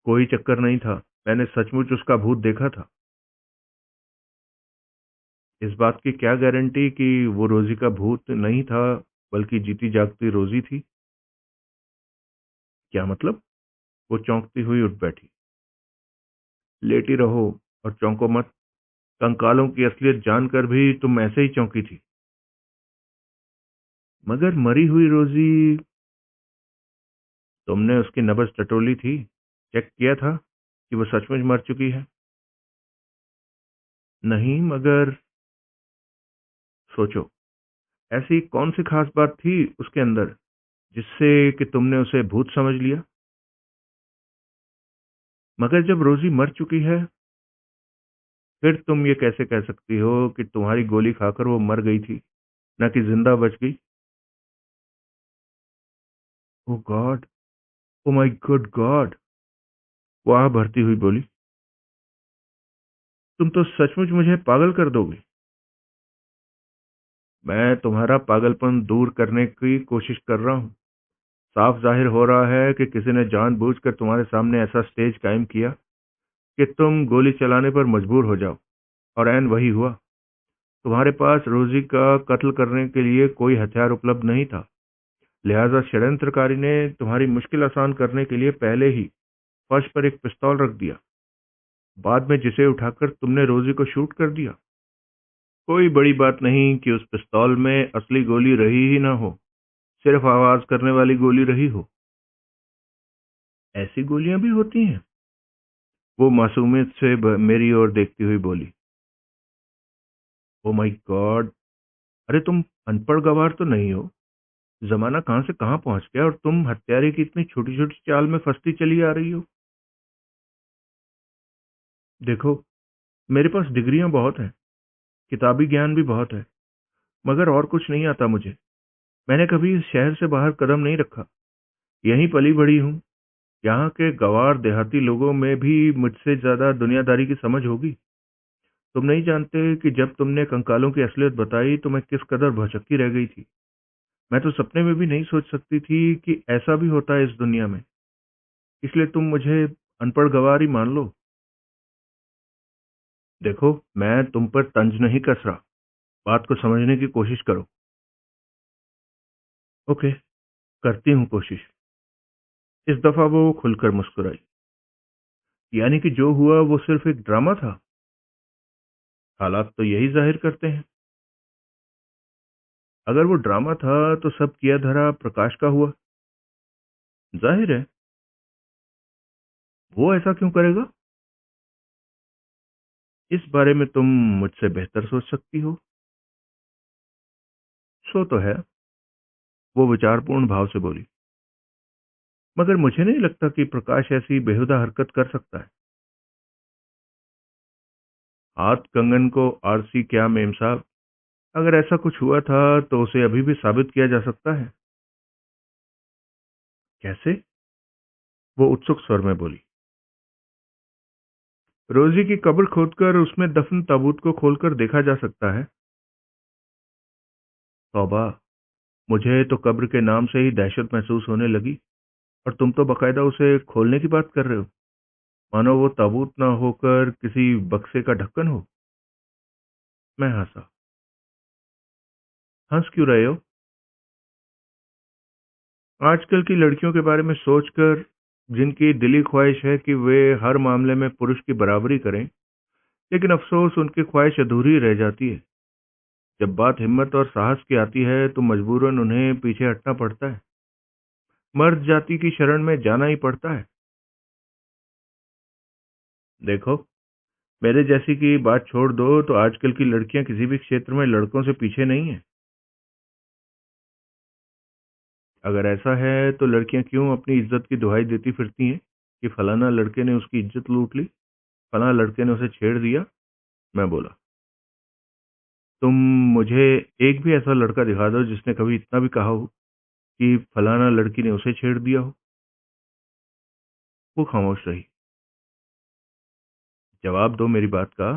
कोई चक्कर नहीं था। मैंने सचमुच उसका भूत देखा था। इस बात की क्या गारंटी कि वो रोजी का भूत नहीं था, बल्कि जीती जागती रोजी थी? क्या मतलब? वो चौंकती हुई उठ बैठी। लेटी रहो और चौंको मत। कंकालों की असलियत जानकर भी तुम ऐसे ही चौंकी थी। मगर मरी हुई रोजी, तुमने उसकी नब्ज टटोली थी, चेक किया था कि वो सचमुच मर चुकी है? नहीं, मगर सोचो, ऐसी कौन सी खास बात थी उसके अंदर जिससे कि तुमने उसे भूत समझ लिया? मगर जब रोजी मर चुकी है, फिर तुम ये कैसे कह सकती हो कि तुम्हारी गोली खाकर वो मर गई थी? न कि जिंदा बच गई। Oh God, oh my good God, वो आह भरती हुई बोली। तुम तो सचमुच मुझे पागल कर दोगे। मैं तुम्हारा पागलपन दूर करने की कोशिश कर रहा हूँ। साफ जाहिर हो रहा है कि किसी ने जानबूझकर तुम्हारे सामने ऐसा स्टेज कायम किया कि तुम गोली चलाने पर मजबूर हो जाओ, और ऐन वही हुआ। तुम्हारे पास रोजी का कत्ल करने के लिए कोई हथियार उपलब्ध नहीं था, लिहाजा षड्यंत्रकारी ने तुम्हारी मुश्किल आसान करने के लिए पहले ही फर्श पर एक पिस्तौल रख दिया, बाद में जिसे उठाकर तुमने रोजी को शूट कर दिया। कोई बड़ी बात नहीं कि उस पिस्तौल में असली गोली रही ही ना हो, सिर्फ आवाज करने वाली गोली रही हो। ऐसी गोलियां भी होती हैं? वो मासूमियत से मेरी ओर देखती हुई बोली। ओ माय गॉड, अरे तुम अनपढ़ गवार तो नहीं हो? जमाना कहां से कहां पहुंच गया और तुम हत्यारे की इतनी छोटी छोटी चाल में फंसती चली आ रही हो। देखो, मेरे पास डिग्रियां बहुत हैं, किताबी ज्ञान भी बहुत है, मगर और कुछ नहीं आता मुझे। मैंने कभी इस शहर से बाहर कदम नहीं रखा, यहीं पली बड़ी हूँ। यहाँ के गंवार देहाती लोगों में भी मुझसे ज्यादा दुनियादारी की समझ होगी। तुम नहीं जानते कि जब तुमने कंकालों की असलियत बताई तो मैं किस कदर भौचक्की रह गई थी। मैं तो सपने में भी नहीं सोच सकती थी कि ऐसा भी होता है इस दुनिया में। इसलिए तुम मुझे अनपढ़ गंवार ही मान लो। देखो, मैं तुम पर तंज नहीं कस रहा, बात को समझने की कोशिश करो। ओके, करती हूँ कोशिश। इस दफा वो खुलकर मुस्कुराई। यानी कि जो हुआ वो सिर्फ एक ड्रामा था? हालात तो यही जाहिर करते हैं। अगर वो ड्रामा था तो सब किया धरा प्रकाश का हुआ। जाहिर है, वो ऐसा क्यों करेगा? इस बारे में तुम मुझसे बेहतर सोच सकती हो। सो तो है, वो विचारपूर्ण भाव से बोली। मगर मुझे नहीं लगता कि प्रकाश ऐसी बेहुदा हरकत कर सकता है। हाथ कंगन को आरसी क्या मेम साहब, अगर ऐसा कुछ हुआ था तो उसे अभी भी साबित किया जा सकता है। कैसे? वो उत्सुक स्वर में बोली। रोजी की कब्र खोदकर उसमें दफन ताबूत को खोलकर देखा जा सकता है। तौबा, मुझे तो कब्र के नाम से ही दहशत महसूस होने लगी, और तुम तो बकायदा उसे खोलने की बात कर रहे हो, मानो वो ताबूत ना होकर किसी बक्से का ढक्कन हो। मैं हंसा। हंस क्यों रहे हो? आजकल की लड़कियों के बारे में सोचकर, जिनकी दिली ख्वाहिश है कि वे हर मामले में पुरुष की बराबरी करें, लेकिन अफसोस उनकी ख्वाहिश अधूरी रह जाती है। जब बात हिम्मत और साहस की आती है तो मजबूरन उन्हें पीछे हटना पड़ता है, मर्द जाति की शरण में जाना ही पड़ता है। देखो, मेरे जैसी की बात छोड़ दो तो आजकल की लड़कियां किसी भी क्षेत्र में लड़कों से पीछे नहीं है। अगर ऐसा है तो लड़कियां क्यों अपनी इज्जत की दुहाई देती फिरती हैं कि फलाना लड़के ने उसकी इज्जत लूट ली, फलाना लड़के ने उसे छेड़ दिया। मैं बोला। तुम मुझे एक भी ऐसा लड़का दिखा दो जिसने कभी इतना भी कहा हो कि फलाना लड़की ने उसे छेड़ दिया हो। वो खामोश रही। जवाब दो मेरी बात का।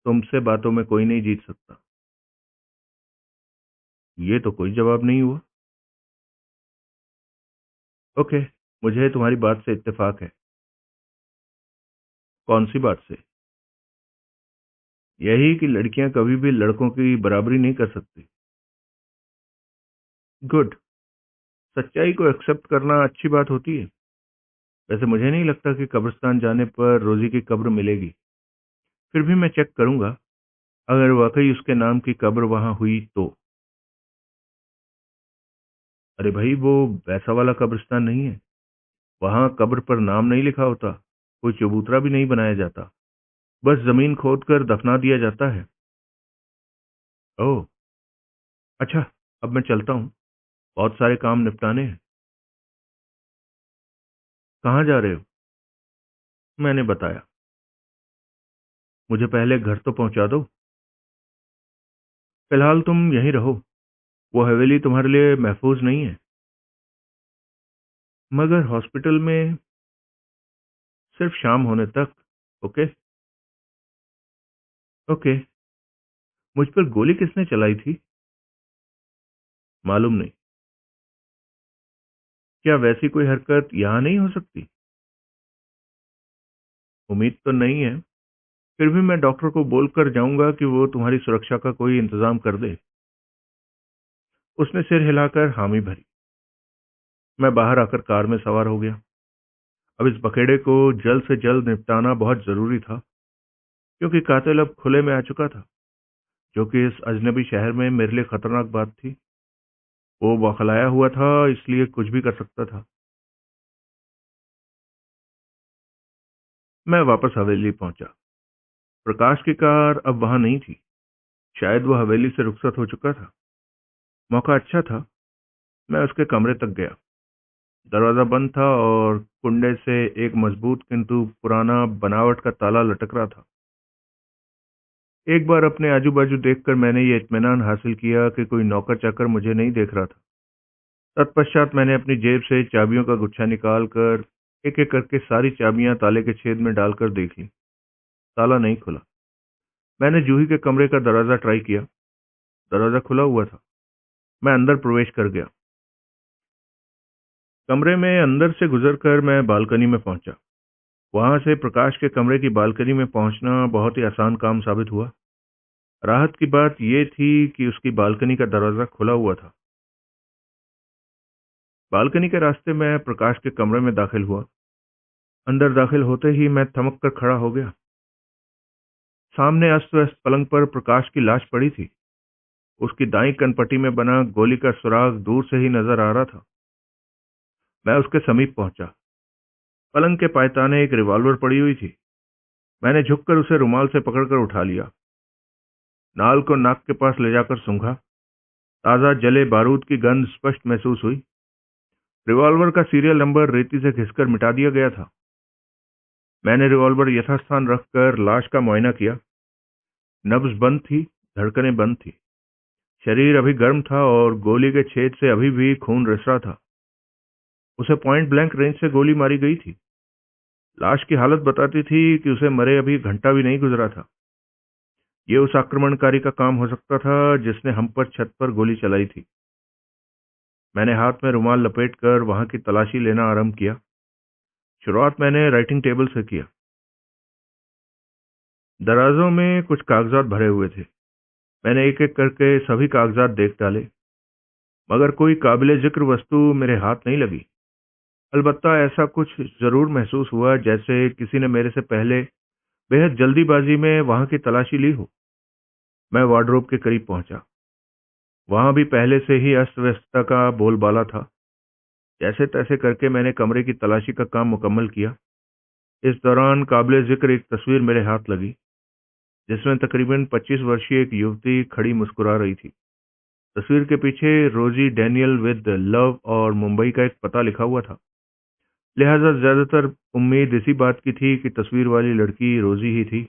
तुमसे बातों में कोई नहीं जीत सकता। ये तो कोई जवाब नहीं हुआ। ओके, मुझे तुम्हारी बात से इत्तेफाक है। कौन सी बात से? यही कि लड़कियां कभी भी लड़कों की बराबरी नहीं कर सकती। गुड। सच्चाई को एक्सेप्ट करना अच्छी बात होती है। वैसे मुझे नहीं लगता कि कब्रिस्तान जाने पर रोजी की कब्र मिलेगी। फिर भी मैं चेक करूंगा, अगर वाकई उसके नाम की कब्र वहां हुई तो। अरे भाई, वो वैसा वाला कब्रिस्तान नहीं है। वहां कब्र पर नाम नहीं लिखा होता, कोई चबूतरा भी नहीं बनाया जाता, बस जमीन खोद कर दफना दिया जाता है। ओह, अच्छा। अब मैं चलता हूँ, बहुत सारे काम निपटाने हैं। कहाँ जा रहे हो? मैंने बताया। मुझे पहले घर तो पहुंचा दो। फिलहाल तुम यहीं रहो, वो हवेली तुम्हारे लिए महफूज नहीं है। मगर हॉस्पिटल में सिर्फ शाम होने तक। ओके। ओके। मुझ पर गोली किसने चलाई थी? मालूम नहीं। क्या वैसी कोई हरकत यहाँ नहीं हो सकती? उम्मीद तो नहीं है। फिर भी मैं डॉक्टर को बोलकर जाऊंगा कि वो तुम्हारी सुरक्षा का कोई इंतजाम कर दे। उसने सिर हिलाकर हामी भरी। मैं बाहर आकर कार में सवार हो गया। अब इस बखेड़े को जल्द से जल्द निपटाना बहुत जरूरी था, क्योंकि कातिल अब खुले में आ चुका था, जो कि इस अजनबी शहर में मेरे लिए खतरनाक बात थी। वो बौखलाया हुआ था, इसलिए कुछ भी कर सकता था। मैं वापस हवेली पहुंचा। प्रकाश की कार अब वहां नहीं थी। शायद वो हवेली से रुखसत हो चुका था। मौका अच्छा था। मैं उसके कमरे तक गया। दरवाजा बंद था और कुंडे से एक मजबूत किंतु पुराना बनावट का ताला लटक रहा था। एक बार अपने आजू बाजू देखकर मैंने ये इत्मीनान हासिल किया कि कोई नौकर चाकर मुझे नहीं देख रहा था। तत्पश्चात मैंने अपनी जेब से चाबियों का गुच्छा निकाल कर एक एक करके सारी चाबियां ताले के छेद में डालकर देख ली। ताला नहीं खुला। मैंने जूही के कमरे का दरवाजा ट्राई किया। दरवाजा खुला हुआ था। मैं अंदर प्रवेश कर गया। कमरे में अंदर से गुजरकर मैं बालकनी में पहुंचा। वहां से प्रकाश के कमरे की बालकनी में पहुंचना बहुत ही आसान काम साबित हुआ। राहत की बात यह थी कि उसकी बालकनी का दरवाजा खुला हुआ था। बालकनी के रास्ते में प्रकाश के कमरे में दाखिल हुआ। अंदर दाखिल होते ही मैं थमक कर खड़ा हो गया। सामने अस्त व्यस्त पलंग पर प्रकाश की लाश पड़ी थी। उसकी दाईं कनपट्टी में बना गोली का सुराग दूर से ही नजर आ रहा था। मैं उसके समीप पहुंचा। पलंग के पायताने एक रिवॉल्वर पड़ी हुई थी। मैंने झुककर उसे रुमाल से पकड़कर उठा लिया। नाल को नाक के पास ले जाकर सूंघा। ताजा जले बारूद की गंध स्पष्ट महसूस हुई। रिवॉल्वर का सीरियल नंबर रेती से घिसकर मिटा दिया गया था। मैंने रिवॉल्वर यथास्थान रखकर लाश का मुआयना किया। नब्ज बंद थी, धड़कनें बंद थी। शरीर अभी गर्म था और गोली के छेद से अभी भी खून रिस रहा था। उसे पॉइंट ब्लैंक रेंज से गोली मारी गई थी। लाश की हालत बताती थी कि उसे मरे अभी घंटा भी नहीं गुजरा था। ये उस आक्रमणकारी का काम हो सकता था जिसने हम पर छत पर गोली चलाई थी। मैंने हाथ में रुमाल लपेटकर वहां की तलाशी लेना आरंभ किया। शुरुआत मैंने राइटिंग टेबल से किया। दराजों में कुछ कागजात भरे हुए थे। मैंने एक एक करके सभी कागजात देख डाले, मगर कोई काबिले जिक्र वस्तु मेरे हाथ नहीं लगी। अलबत्ता ऐसा कुछ जरूर महसूस हुआ जैसे किसी ने मेरे से पहले बेहद जल्दीबाजी में वहां की तलाशी ली हो। मैं वार्डरोब के करीब पहुंचा। वहां भी पहले से ही अस्त व्यस्तता का बोलबाला था। जैसे तैसे करके मैंने कमरे की तलाशी का काम मुकम्मल किया। इस दौरान काबिले जिक्र एक तस्वीर मेरे हाथ लगी, जिसमें तकरीबन 25 वर्षीय एक युवती खड़ी मुस्कुरा रही थी। तस्वीर के पीछे रोजी डैनियल विद लव और मुंबई का एक पता लिखा हुआ था। लिहाजा ज्यादातर उम्मीद इसी बात की थी कि तस्वीर वाली लड़की रोजी ही थी।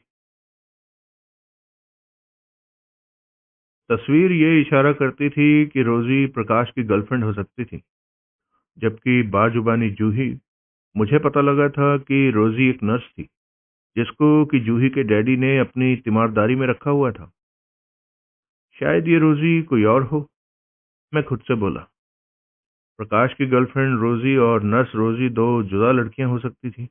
तस्वीर ये इशारा करती थी कि रोजी प्रकाश की गर्लफ्रेंड हो सकती थी, जबकि बाजुबानी जूही, मुझे पता लगा था कि रोजी एक नर्स थी, जिसको कि जूही के डैडी ने अपनी तीमारदारी में रखा हुआ था। शायद ये रोजी कोई और हो, मैं खुद से बोला। प्रकाश की गर्लफ्रेंड रोजी और नर्स रोजी दो जुदा लड़कियां हो सकती थी।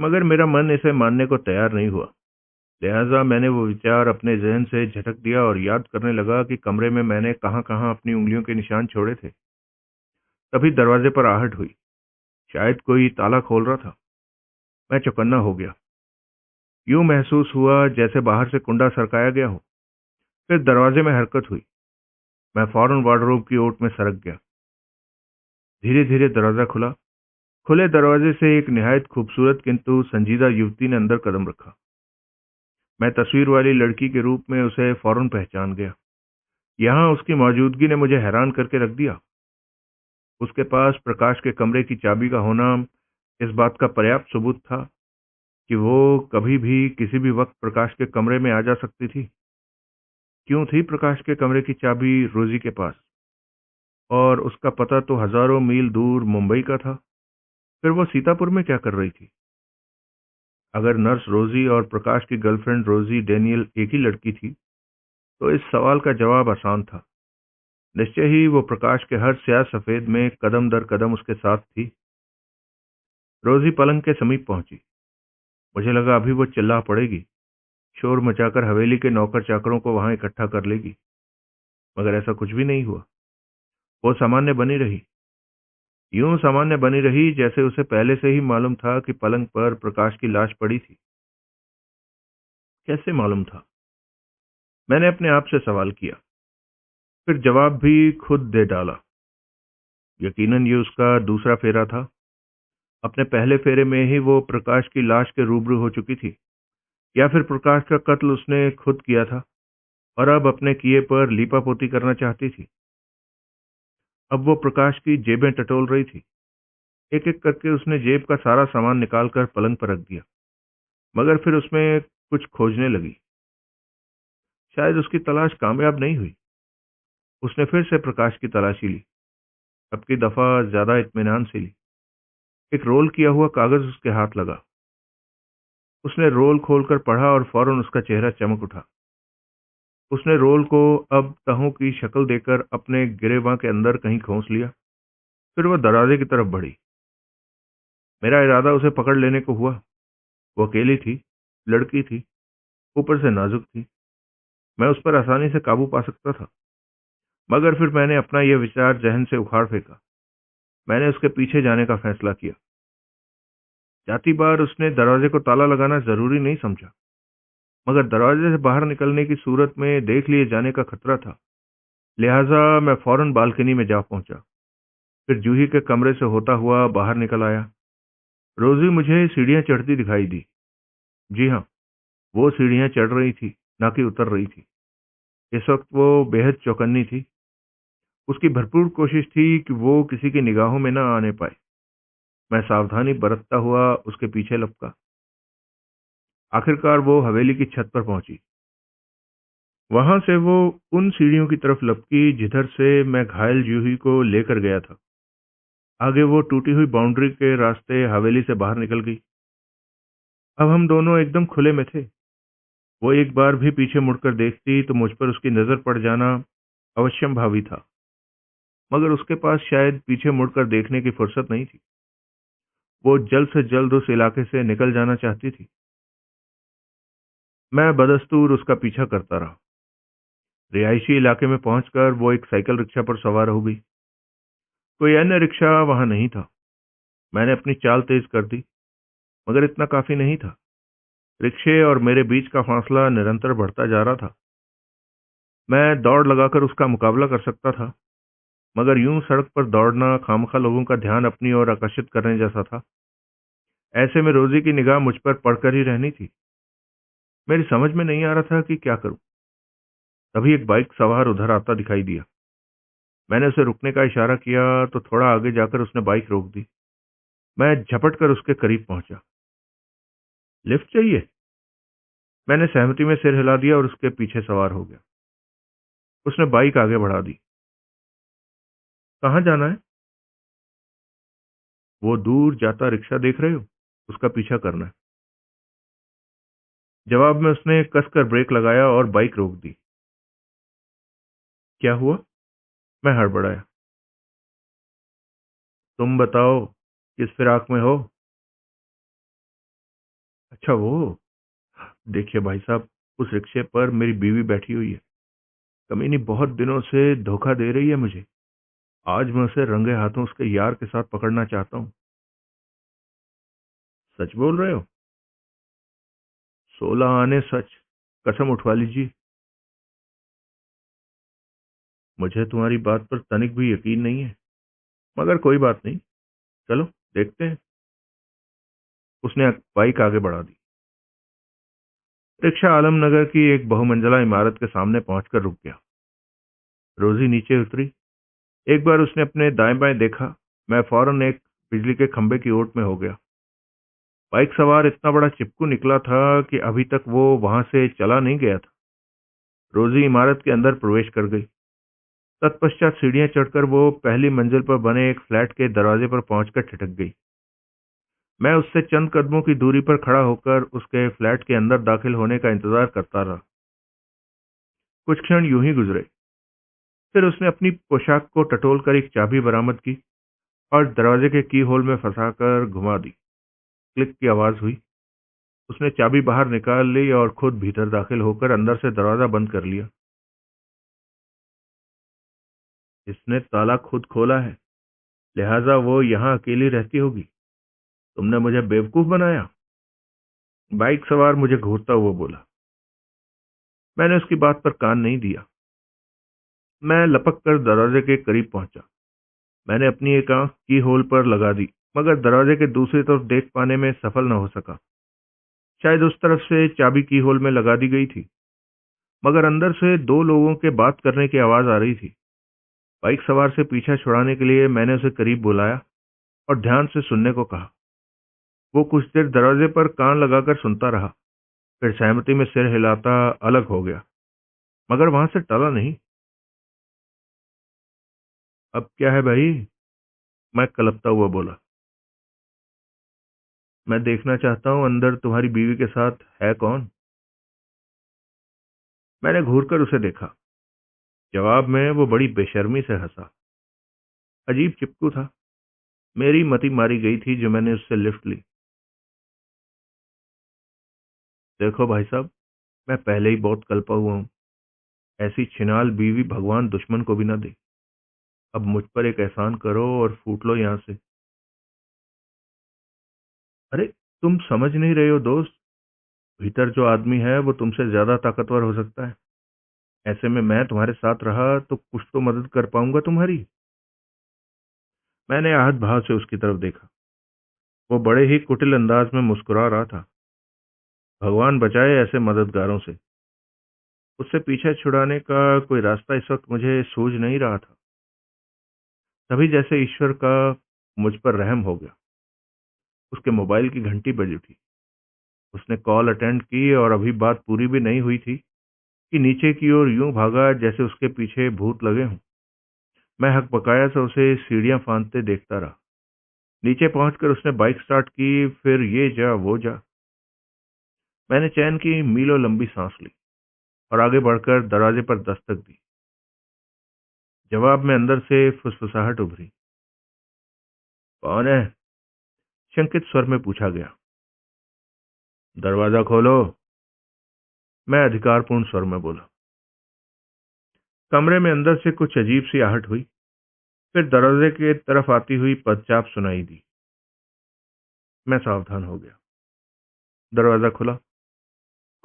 मगर मेरा मन इसे मानने को तैयार नहीं हुआ। लिहाजा मैंने वो विचार अपने जहन से झटक दिया और याद करने लगा कि कमरे में मैंने कहां कहां अपनी उंगलियों के निशान छोड़े थे। तभी दरवाजे पर आहट हुई। शायद कोई ताला खोल रहा था। मैं चौकन्ना हो गया। यूं महसूस हुआ जैसे बाहर से कुंडा सरकाया गया हो। फिर दरवाजे में हरकत हुई। मैं फौरन वार्डरोब की ओट में सरक गया। धीरे धीरे दरवाजा खुला। खुले दरवाजे से एक निहायत खूबसूरत किंतु संजीदा युवती ने अंदर कदम रखा। मैं तस्वीर वाली लड़की के रूप में उसे फौरन पहचान गया। यहाँ उसकी मौजूदगी ने मुझे हैरान करके रख दिया। उसके पास प्रकाश के कमरे की चाबी का होना इस बात का पर्याप्त सबूत था कि वो कभी भी किसी भी वक्त प्रकाश के कमरे में आ जा सकती थी। क्यों थी प्रकाश के कमरे की चाबी रोजी के पास? और उसका पता तो हजारों मील दूर मुंबई का था। फिर वो सीतापुर में क्या कर रही थी? अगर नर्स रोजी और प्रकाश की गर्लफ्रेंड रोजी डेनियल एक ही लड़की थी, तो इस सवाल का जवाब आसान था। निश्चय ही वो प्रकाश के हर स्याह सफेद में कदम दर कदम उसके साथ थी। रोजी पलंग के समीप पहुंची। मुझे लगा अभी वो चिल्ला पड़ेगी, शोर मचाकर हवेली के नौकर चाकरों को वहां इकट्ठा कर लेगी, मगर ऐसा कुछ भी नहीं हुआ। वो सामान्य बनी रही, यूं सामान्य बनी रही जैसे उसे पहले से ही मालूम था कि पलंग पर प्रकाश की लाश पड़ी थी। कैसे मालूम था? मैंने अपने आप से सवाल किया, फिर जवाब भी खुद दे डाला। यकीनन ये उसका दूसरा फेरा था। अपने पहले फेरे में ही वो प्रकाश की लाश के रूबरू हो चुकी थी, या फिर प्रकाश का कत्ल उसने खुद किया था और अब अपने किए पर लीपापोती करना चाहती थी। अब वो प्रकाश की जेबें टटोल रही थी। एक एक करके उसने जेब का सारा सामान निकालकर पलंग पर रख दिया, मगर फिर उसमें कुछ खोजने लगी। शायद उसकी तलाश कामयाब नहीं हुई। उसने फिर से प्रकाश की तलाशी ली, अब की दफा ज्यादा इत्मीनान से ली। एक रोल किया हुआ कागज उसके हाथ लगा। उसने रोल खोलकर पढ़ा और फौरन उसका चेहरा चमक उठा। उसने रोल को अब तहों की शक्ल देकर अपने गिरेबां के अंदर कहीं खोस लिया। फिर वह दरवाजे की तरफ बढ़ी। मेरा इरादा उसे पकड़ लेने को हुआ। वो अकेली थी, लड़की थी, ऊपर से नाजुक थी। मैं उस पर आसानी से काबू पा सकता था, मगर फिर मैंने अपना यह विचार जहन से उखाड़ फेंका। मैंने उसके पीछे जाने का फैसला किया। जाती बार उसने दरवाजे को ताला लगाना जरूरी नहीं समझा, मगर दरवाजे से बाहर निकलने की सूरत में देख लिए जाने का खतरा था। लिहाजा मैं फौरन बालकनी में जा पहुंचा। फिर जूही के कमरे से होता हुआ बाहर निकल आया। रोजी मुझे सीढ़ियां चढ़ती दिखाई दी। जी हाँ, वो सीढ़ियां चढ़ रही थी, ना कि उतर रही थी। इस वक्त वो बेहद चौकन्नी थी। उसकी भरपूर कोशिश थी कि वो किसी की निगाहों में न आने पाए। मैं सावधानी बरतता हुआ उसके पीछे लपका। आखिरकार वो हवेली की छत पर पहुंची। वहां से वो उन सीढ़ियों की तरफ लपकी जिधर से मैं घायल जूही को लेकर गया था। आगे वो टूटी हुई बाउंड्री के रास्ते हवेली से बाहर निकल गई। अब हम दोनों एकदम खुले में थे। वो एक बार भी पीछे मुड़कर देखती तो मुझ पर उसकी नजर पड़ जाना अवश्यंभावी था, मगर उसके पास शायद पीछे मुड़कर देखने की फुर्सत नहीं थी। वो जल्द से जल्द उस इलाके से निकल जाना चाहती थी। मैं बदस्तूर उसका पीछा करता रहा। रिहायशी इलाके में पहुंचकर वो एक साइकिल रिक्शा पर सवार हो गई। कोई अन्य रिक्शा वहां नहीं था। मैंने अपनी चाल तेज कर दी, मगर इतना काफी नहीं था। रिक्शे और मेरे बीच का फासला निरंतर बढ़ता जा रहा था। मैं दौड़ लगाकर उसका मुकाबला कर सकता था, मगर यूं सड़क पर दौड़ना खामखा लोगों का ध्यान अपनी ओर आकर्षित करने जैसा था। ऐसे में रोजी की निगाह मुझ पर पड़कर ही रहनी थी। मेरी समझ में नहीं आ रहा था कि क्या करूं। तभी एक बाइक सवार उधर आता दिखाई दिया। मैंने उसे रुकने का इशारा किया तो थोड़ा आगे जाकर उसने बाइक रोक दी। मैं झपट कर उसके करीब पहुंचा। लिफ्ट चाहिए? मैंने सहमति में सिर हिला दिया और उसके पीछे सवार हो गया। उसने बाइक आगे बढ़ा दी। कहाँ जाना है? वो दूर जाता रिक्शा देख रहे हो? उसका पीछा करना है। जवाब में उसने कसकर ब्रेक लगाया और बाइक रोक दी। क्या हुआ? मैं हड़बड़ाया। तुम बताओ, किस फिराक में हो? अच्छा वो, देखिए भाई साहब, उस रिक्शे पर मेरी बीवी बैठी हुई है। कमीनी बहुत दिनों से धोखा दे रही है मुझे। आज मैं उसे रंगे हाथों उसके यार के साथ पकड़ना चाहता हूँ। सच बोल रहे हो? 16 आने सच। कसम उठवा लीजिए। मुझे तुम्हारी बात पर तनिक भी यकीन नहीं है, मगर कोई बात नहीं, चलो देखते हैं। उसने बाइक आगे बढ़ा दी। रिक्शा आलमनगर की एक बहुमंजिला इमारत के सामने पहुंचकर रुक गया। रोजी नीचे उतरी। एक बार उसने अपने दाएं बाएं देखा। मैं फौरन एक बिजली के खंभे की ओट में हो गया। बाइक सवार इतना बड़ा चिपकू निकला था कि अभी तक वो वहां से चला नहीं गया था। रोजी इमारत के अंदर प्रवेश कर गई। तत्पश्चात सीढ़ियां चढ़कर वो पहली मंजिल पर बने एक फ्लैट के दरवाजे पर पहुंचकर ठिठक गई। मैं उससे चंद कदमों की दूरी पर खड़ा होकर उसके फ्लैट के अंदर दाखिल होने का इंतजार करता रहा। कुछ क्षण यूं ही गुजरे। फिर उसने अपनी पोशाक को टटोलकर एक चाबी बरामद की और दरवाजे के की होल में फंसाकर घुमा दी। क्लिक की आवाज हुई। उसने चाबी बाहर निकाल ली और खुद भीतर दाखिल होकर अंदर से दरवाजा बंद कर लिया। इसने ताला खुद खोला है, लिहाजा वो यहाँ अकेली रहती होगी। तुमने मुझे बेवकूफ बनाया। बाइक सवार मुझे घूरता हुआ बोला। मैंने उसकी बात पर कान नहीं दिया। मैं लपक कर दरवाजे के करीब पहुंचा। मैंने अपनी एक आंख की होल पर लगा दी, मगर दरवाजे के दूसरी तरफ देख पाने में सफल न हो सका। शायद उस तरफ से चाबी की होल में लगा दी गई थी, मगर अंदर से दो लोगों के बात करने की आवाज आ रही थी। बाइक सवार से पीछा छुड़ाने के लिए मैंने उसे करीब बुलाया और ध्यान से सुनने को कहा। वो कुछ देर दरवाजे पर कान लगाकर सुनता रहा, फिर सहमति में सिर हिलाता अलग हो गया, मगर वहां से टला नहीं। अब क्या है भाई? मैं कलपता हुआ बोला। मैं देखना चाहता हूं अंदर तुम्हारी बीवी के साथ है कौन। मैंने घूरकर उसे देखा। जवाब में वो बड़ी बेशर्मी से हंसा। अजीब चिपकू था। मेरी मति मारी गई थी जो मैंने उससे लिफ्ट ली। देखो भाई साहब, मैं पहले ही बहुत कल्पा हुआ हूं। ऐसी छिनाल बीवी भगवान दुश्मन को भी ना दे। अब मुझ पर एक एहसान करो और फूट लो यहां से। अरे, तुम समझ नहीं रहे हो दोस्त। भीतर जो आदमी है वो तुमसे ज्यादा ताकतवर हो सकता है। ऐसे में मैं तुम्हारे साथ रहा तो कुछ तो मदद कर पाऊंगा तुम्हारी। मैंने आहत भाव से उसकी तरफ देखा। वो बड़े ही कुटिल अंदाज में मुस्कुरा रहा था। भगवान बचाए ऐसे मददगारों से। उससे पीछा छुड़ाने का कोई रास्ता इस वक्त मुझे सूझ नहीं रहा था। तभी जैसे ईश्वर का मुझ पर रहम हो गया। उसके मोबाइल की घंटी बज उठी। उसने कॉल अटेंड की और अभी बात पूरी भी नहीं हुई थी कि नीचे की ओर यूं भागा जैसे उसके पीछे भूत लगे हों। मैं हकबकाया सा उसे सीढ़ियां फांदते देखता रहा। नीचे पहुंचकर उसने बाइक स्टार्ट की, फिर ये जा वो जा। मैंने चैन की मीलों लंबी सांस ली और आगे बढ़कर दरवाजे पर दस्तक दी। जवाब में अंदर से फुसफुसाहट उभरी। कौन है? शंकित स्वर में पूछा गया। दरवाजा खोलो, मैं अधिकारपूर्ण स्वर में बोला। कमरे में अंदर से कुछ अजीब सी आहट हुई। फिर दरवाजे की तरफ आती हुई पदचाप सुनाई दी। मैं सावधान हो गया। दरवाजा खुला।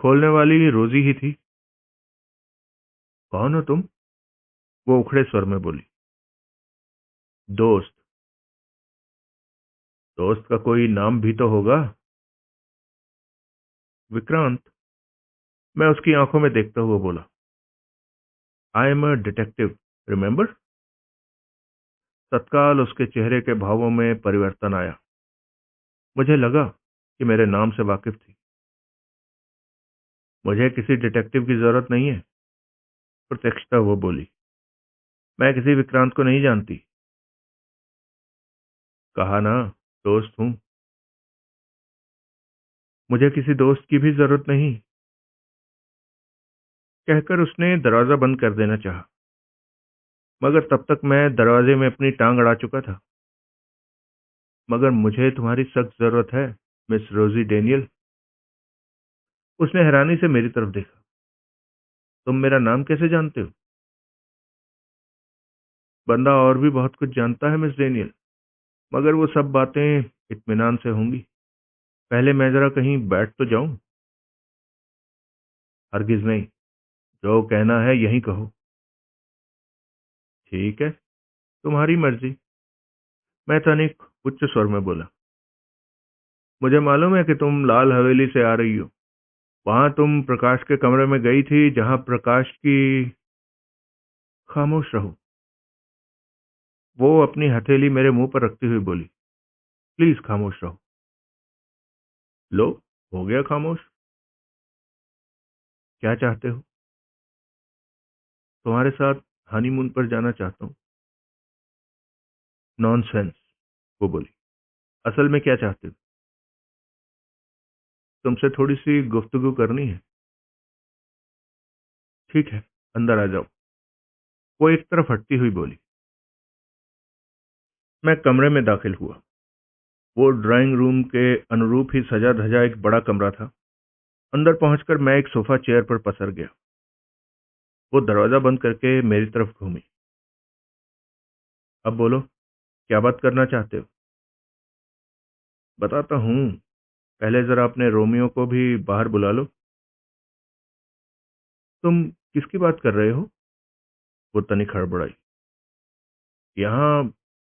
खोलने वाली रोजी ही थी। कौन हो तुम? वो उखड़े स्वर में बोली। दोस्त। दोस्त का कोई नाम भी तो होगा। विक्रांत। मैं उसकी आंखों में देखता हुआ बोला। I am a detective, remember? तत्काल उसके चेहरे के भावों में परिवर्तन आया। मुझे लगा कि मेरे नाम से वाकिफ थी। मुझे किसी डिटेक्टिव की जरूरत नहीं है, प्रत्यक्षता वो बोली। मैं किसी विक्रांत को नहीं जानती। कहा ना, दोस्त हूं। मुझे किसी दोस्त की भी जरूरत नहीं, कहकर उसने दरवाजा बंद कर देना चाहा, मगर तब तक मैं दरवाजे में अपनी टांग अड़ा चुका था। मगर मुझे तुम्हारी सख्त जरूरत है, मिस रोजी डेनियल। उसने हैरानी से मेरी तरफ देखा। तुम मेरा नाम कैसे जानते हो? बंदा और भी बहुत कुछ जानता है मिस डेनियल, मगर वो सब बातें इत्मीनान से होंगी। पहले मैं जरा कहीं बैठ तो जाऊं। हरगिज नहीं, जो कहना है यही कहो। ठीक है, तुम्हारी मर्जी, मैं तनिक उच्च स्वर में बोला। मुझे मालूम है कि तुम लाल हवेली से आ रही हो। वहां तुम प्रकाश के कमरे में गई थी जहां प्रकाश की। खामोश रहो, वो अपनी हथेली मेरे मुंह पर रखती हुई बोली। प्लीज खामोश रहो। लो, हो गया खामोश। क्या चाहते हो? तुम्हारे साथ हनीमून पर जाना चाहता हूँ। नॉनसेंस, वो बोली। असल में क्या चाहते हो? तुमसे थोड़ी सी गुफ्तगू करनी है। ठीक है, अंदर आ जाओ, वो एक तरफ हटती हुई बोली। मैं कमरे में दाखिल हुआ। वो ड्राइंग रूम के अनुरूप ही सजा धजा एक बड़ा कमरा था। अंदर पहुंचकर मैं एक सोफा चेयर पर पसर गया। वो दरवाजा बंद करके मेरी तरफ घूमी। अब बोलो, क्या बात करना चाहते हो? बताता हूँ, पहले जरा अपने रोमियो को भी बाहर बुला लो। तुम किसकी बात कर रहे हो? वो तनिक हड़बड़ाई। यहाँ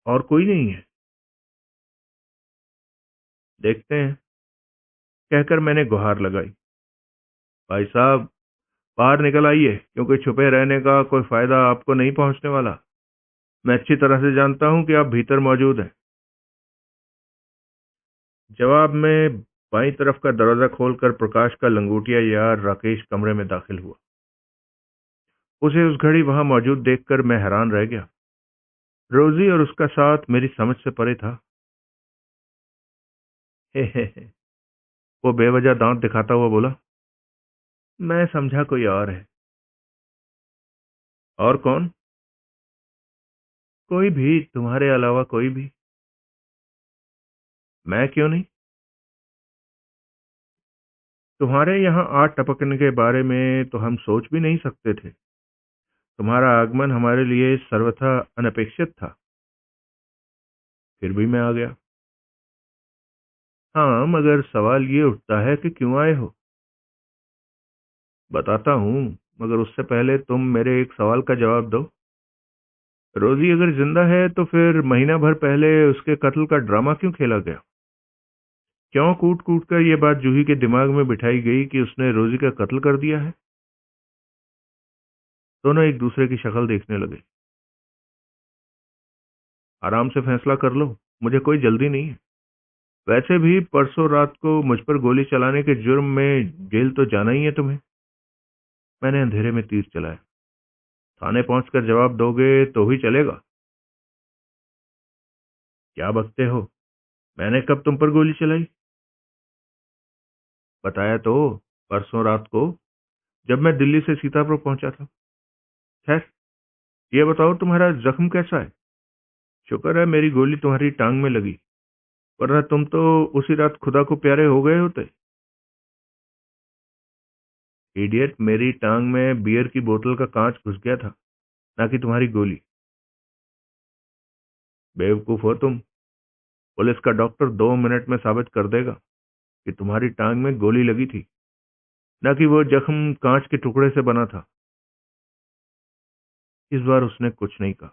और कोई नहीं है? देखते हैं, कहकर मैंने गुहार लगाई। भाई साहब, बाहर निकल आइए, क्योंकि छुपे रहने का कोई फायदा आपको नहीं पहुंचने वाला। मैं अच्छी तरह से जानता हूं कि आप भीतर मौजूद हैं। जवाब में बाईं तरफ का दरवाजा खोलकर प्रकाश का लंगोटिया यार राकेश कमरे में दाखिल हुआ। उसे उस घड़ी वहां मौजूद देखकर मैं हैरान रह गया। रोजी और उसका साथ मेरी समझ से परे था। हे हे हे। वो बेवजह दांत दिखाता हुआ बोला। मैं समझा कोई और है। और कौन? कोई भी, तुम्हारे अलावा कोई भी। मैं क्यों नहीं? तुम्हारे यहाँ आग टपकने के बारे में तो हम सोच भी नहीं सकते थे। तुम्हारा आगमन हमारे लिए सर्वथा अनपेक्षित था। फिर भी मैं आ गया। हाँ, मगर सवाल ये उठता है कि क्यों आए हो? बताता हूँ, मगर उससे पहले तुम मेरे एक सवाल का जवाब दो। रोजी अगर जिंदा है तो फिर महीना भर पहले उसके कत्ल का ड्रामा क्यों खेला गया? क्यों कूट कूट कर यह बात जूही के दिमाग में बिठाई गई कि उसने रोजी का कत्ल कर दिया है? दोनों एक दूसरे की शक्ल देखने लगे। आराम से फैसला कर लो, मुझे कोई जल्दी नहीं है। वैसे भी परसों रात को मुझ पर गोली चलाने के जुर्म में जेल तो जाना ही है तुम्हें। मैंने अंधेरे में तीर चलाया। थाने पहुंचकर जवाब दोगे तो ही चलेगा। क्या बकते हो? मैंने कब तुम पर गोली चलाई? बताया तो, परसों रात को, जब मैं दिल्ली से सीतापुर पहुंचा था। खैर, ये बताओ तुम्हारा जख्म कैसा है? शुक्र है मेरी गोली तुम्हारी टांग में लगी, वरना तुम तो उसी रात खुदा को प्यारे हो गए होते। इडियट, मेरी टांग में बियर की बोतल का कांच घुस गया था, ना कि तुम्हारी गोली। बेवकूफ हो तुम। पुलिस का डॉक्टर 2 मिनट में साबित कर देगा कि तुम्हारी टांग में गोली लगी थी, न कि वो जख्म कांच के टुकड़े से बना था। इस बार उसने कुछ नहीं कहा।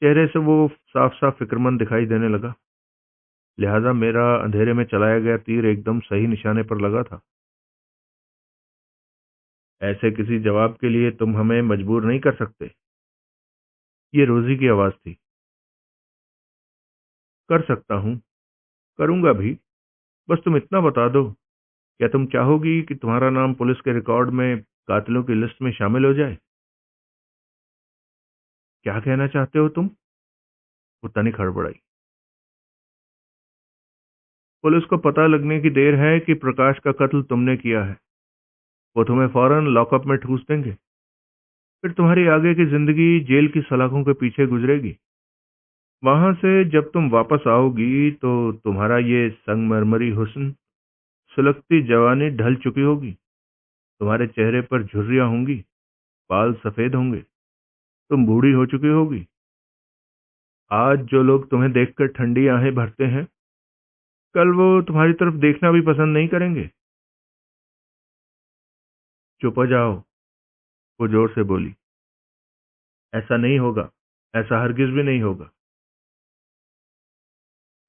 चेहरे से वो साफ साफ फिक्रमंद दिखाई देने लगा। लिहाजा मेरा अंधेरे में चलाया गया तीर एकदम सही निशाने पर लगा था। ऐसे किसी जवाब के लिए तुम हमें मजबूर नहीं कर सकते। ये रोजी की आवाज थी। कर सकता हूं, करूंगा भी। बस तुम इतना बता दो, क्या तुम चाहोगी कि तुम्हारा नाम पुलिस के रिकॉर्ड में कातिलों की लिस्ट में शामिल हो जाए? क्या कहना चाहते हो तुम? वो तनिक हड़बड़ाई। पुलिस को पता लगने की देर है कि प्रकाश का कत्ल तुमने किया है। वो तुम्हें फौरन लॉकअप में ठूस देंगे। फिर तुम्हारी आगे की जिंदगी जेल की सलाखों के पीछे गुजरेगी। वहां से जब तुम वापस आओगी तो तुम्हारा ये संगमरमरी हुस्न, सुलगती जवानी ढल चुकी होगी। तुम्हारे चेहरे पर झुर्रियां होंगी, बाल सफेद होंगे, तुम बूढ़ी हो चुकी होगी। आज जो लोग तुम्हें देखकर ठंडी आहें भरते हैं, कल वो तुम्हारी तरफ देखना भी पसंद नहीं करेंगे। चुप हो जाओ, वो जोर से बोली। ऐसा नहीं होगा, ऐसा हरगिज भी नहीं होगा।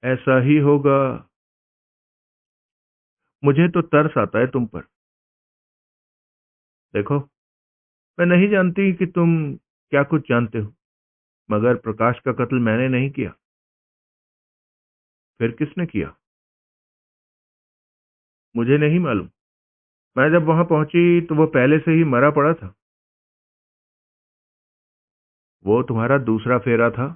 ऐसा ही होगा। मुझे तो तरस आता है तुम पर। देखो, मैं नहीं जानती कि तुम क्या कुछ जानते हो, मगर प्रकाश का कत्ल मैंने नहीं किया। फिर किसने किया? मुझे नहीं मालूम। मैं जब वहां पहुंची तो वो पहले से ही मरा पड़ा था। वो तुम्हारा दूसरा फेरा था।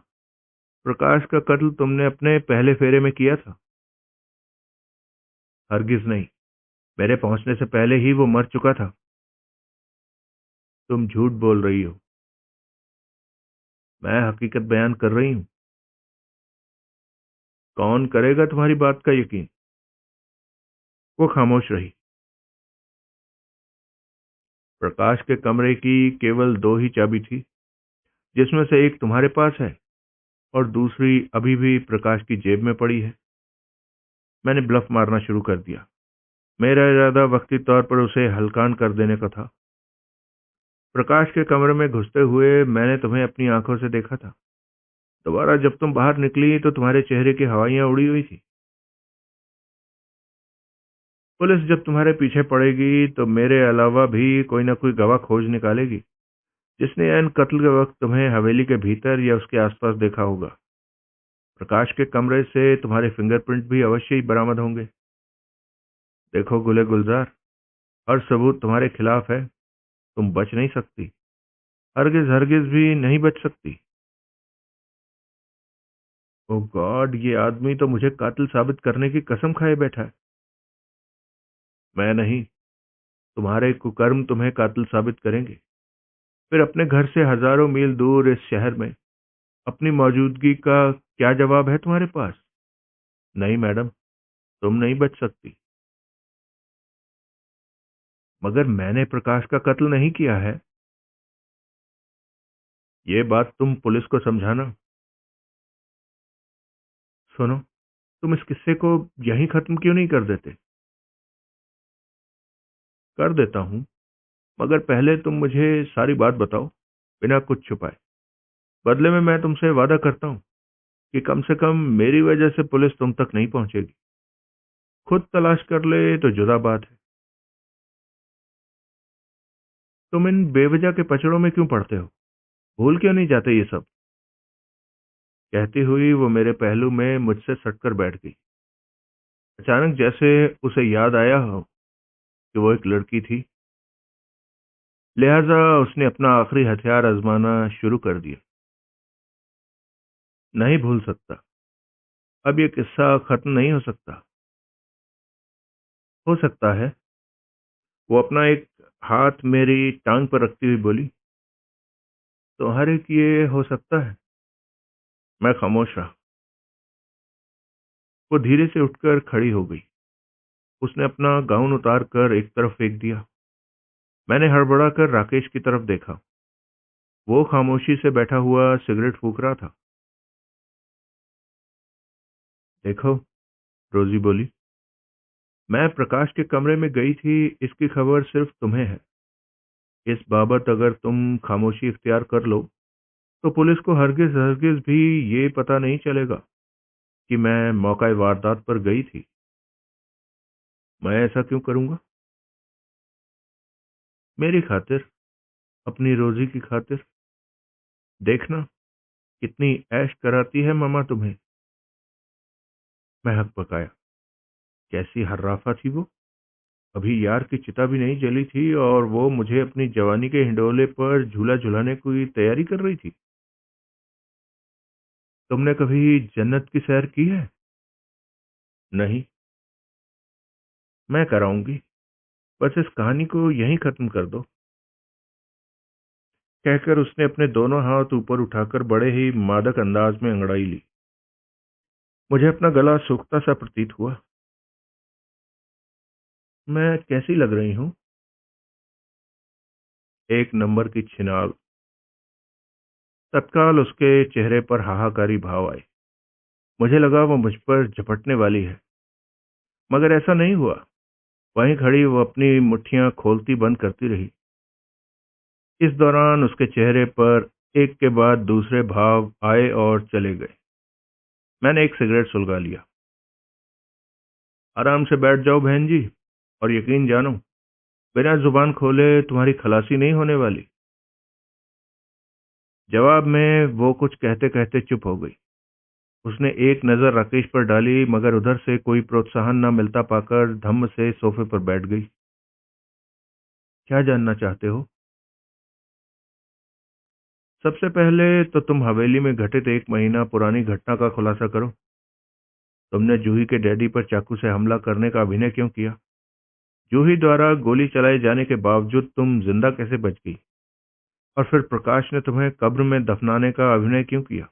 प्रकाश का कत्ल तुमने अपने पहले फेरे में किया था। हरगिज नहीं, मेरे पहुंचने से पहले ही वो मर चुका था। तुम झूठ बोल रही हो। मैं हकीकत बयान कर रही हूं। कौन करेगा तुम्हारी बात का यकीन? वो खामोश रही। प्रकाश के कमरे की केवल दो ही चाबी थी, जिसमें से एक तुम्हारे पास है और दूसरी अभी भी प्रकाश की जेब में पड़ी है। मैंने ब्लफ मारना शुरू कर दिया। मेरा इरादा वक्ती तौर पर उसे हल्कान कर देने का था। प्रकाश के कमरे में घुसते हुए मैंने तुम्हें अपनी आंखों से देखा था। दोबारा जब तुम बाहर निकली तो तुम्हारे चेहरे की हवाइयां उड़ी हुई थी। पुलिस जब तुम्हारे पीछे पड़ेगी तो मेरे अलावा भी कोई ना कोई गवाह खोज निकालेगी, जिसने एन कत्ल के वक्त तुम्हें हवेली के भीतर या उसके आसपास देखा होगा। प्रकाश के कमरे से तुम्हारे फिंगरप्रिंट भी अवश्य ही बरामद होंगे। देखो गुले गुलजार, हर सबूत तुम्हारे खिलाफ है। तुम बच नहीं सकती, हरगिज हरगिज भी नहीं बच सकती। ओ गॉड, ये आदमी तो मुझे कातिल साबित करने की कसम खाए बैठा है। मैं नहीं, तुम्हारे कुकर्म तुम्हें कातिल साबित करेंगे। फिर अपने घर से हजारों मील दूर इस शहर में अपनी मौजूदगी का क्या जवाब है तुम्हारे पास? नहीं मैडम, तुम नहीं बच सकती। मगर मैंने प्रकाश का कत्ल नहीं किया है। ये बात तुम पुलिस को समझाना। सुनो, तुम इस किस्से को यहीं खत्म क्यों नहीं कर देते? कर देता हूं, मगर पहले तुम मुझे सारी बात बताओ, बिना कुछ छुपाए। बदले में मैं तुमसे वादा करता हूं कि कम से कम मेरी वजह से पुलिस तुम तक नहीं पहुंचेगी। खुद तलाश कर ले तो जुदा बात है। तुम इन बेवजह के पचड़ों में क्यों पड़ते हो? भूल क्यों नहीं जाते ये सब? कहती हुई वो मेरे पहलू में मुझसे सटकर बैठ गई। अचानक जैसे उसे याद आया हो कि वो एक लड़की थी, लिहाजा उसने अपना आखिरी हथियार आजमाना शुरू कर दिया। नहीं भूल सकता। अब ये किस्सा खत्म नहीं हो सकता। हो सकता है। वो अपना एक हाथ मेरी टांग पर रखती हुई बोली। तुम्हारे किए हो सकता है। मैं खामोश रहा। वो धीरे से उठकर खड़ी हो गई। उसने अपना गाउन उतार कर एक तरफ फेंक दिया। मैंने हड़बड़ा कर राकेश की तरफ देखा। वो खामोशी से बैठा हुआ सिगरेट फूंक रहा था। देखो, रोजी बोली, मैं प्रकाश के कमरे में गई थी, इसकी खबर सिर्फ तुम्हें है। इस बाबत अगर तुम खामोशी इख्तियार कर लो तो पुलिस को हरगिज हरगिज भी ये पता नहीं चलेगा कि मैं मौका वारदात पर गई थी। मैं ऐसा क्यों करूंगा? मेरी खातिर, अपनी रोजी की खातिर। देखना कितनी ऐश कराती है मामा तुम्हें। मैं हक पकाया। कैसी हर्राफा थी वो। अभी यार की चिता भी नहीं जली थी और वो मुझे अपनी जवानी के हिंडोले पर झूला झुलाने की तैयारी कर रही थी। तुमने कभी जन्नत की सैर की है? नहीं। मैं कराऊंगी। बस इस कहानी को यहीं खत्म कर दो। कहकर उसने अपने दोनों हाथ ऊपर उठाकर बड़े ही मादक अंदाज में अंगड़ाई ली। मुझे अपना गला सूखता सा प्रतीत हुआ। मैं कैसी लग रही हूं? एक नंबर की छिनाल। तत्काल उसके चेहरे पर हाहाकारी भाव आए। मुझे लगा वो मुझ पर झपटने वाली है, मगर ऐसा नहीं हुआ। वहीं खड़ी वो अपनी मुट्ठियां खोलती बंद करती रही। इस दौरान उसके चेहरे पर एक के बाद दूसरे भाव आए और चले गए। मैंने एक सिगरेट सुलगा लिया। आराम से बैठ जाओ बहन जी, और यकीन जानो, बिना जुबान खोले तुम्हारी खलासी नहीं होने वाली। जवाब में वो कुछ कहते कहते चुप हो गई। उसने एक नजर राकेश पर डाली, मगर उधर से कोई प्रोत्साहन न मिलता पाकर धम्म से सोफे पर बैठ गई। क्या जानना चाहते हो? सबसे पहले तो तुम हवेली में घटित 1 महीना पुरानी घटना का खुलासा करो। तुमने जूही के डैडी पर चाकू से हमला करने का अभिनय क्यों किया? जूही द्वारा गोली चलाए जाने के बावजूद तुम जिंदा कैसे बच गई? और फिर प्रकाश ने तुम्हें कब्र में दफनाने का अभिनय क्यों किया?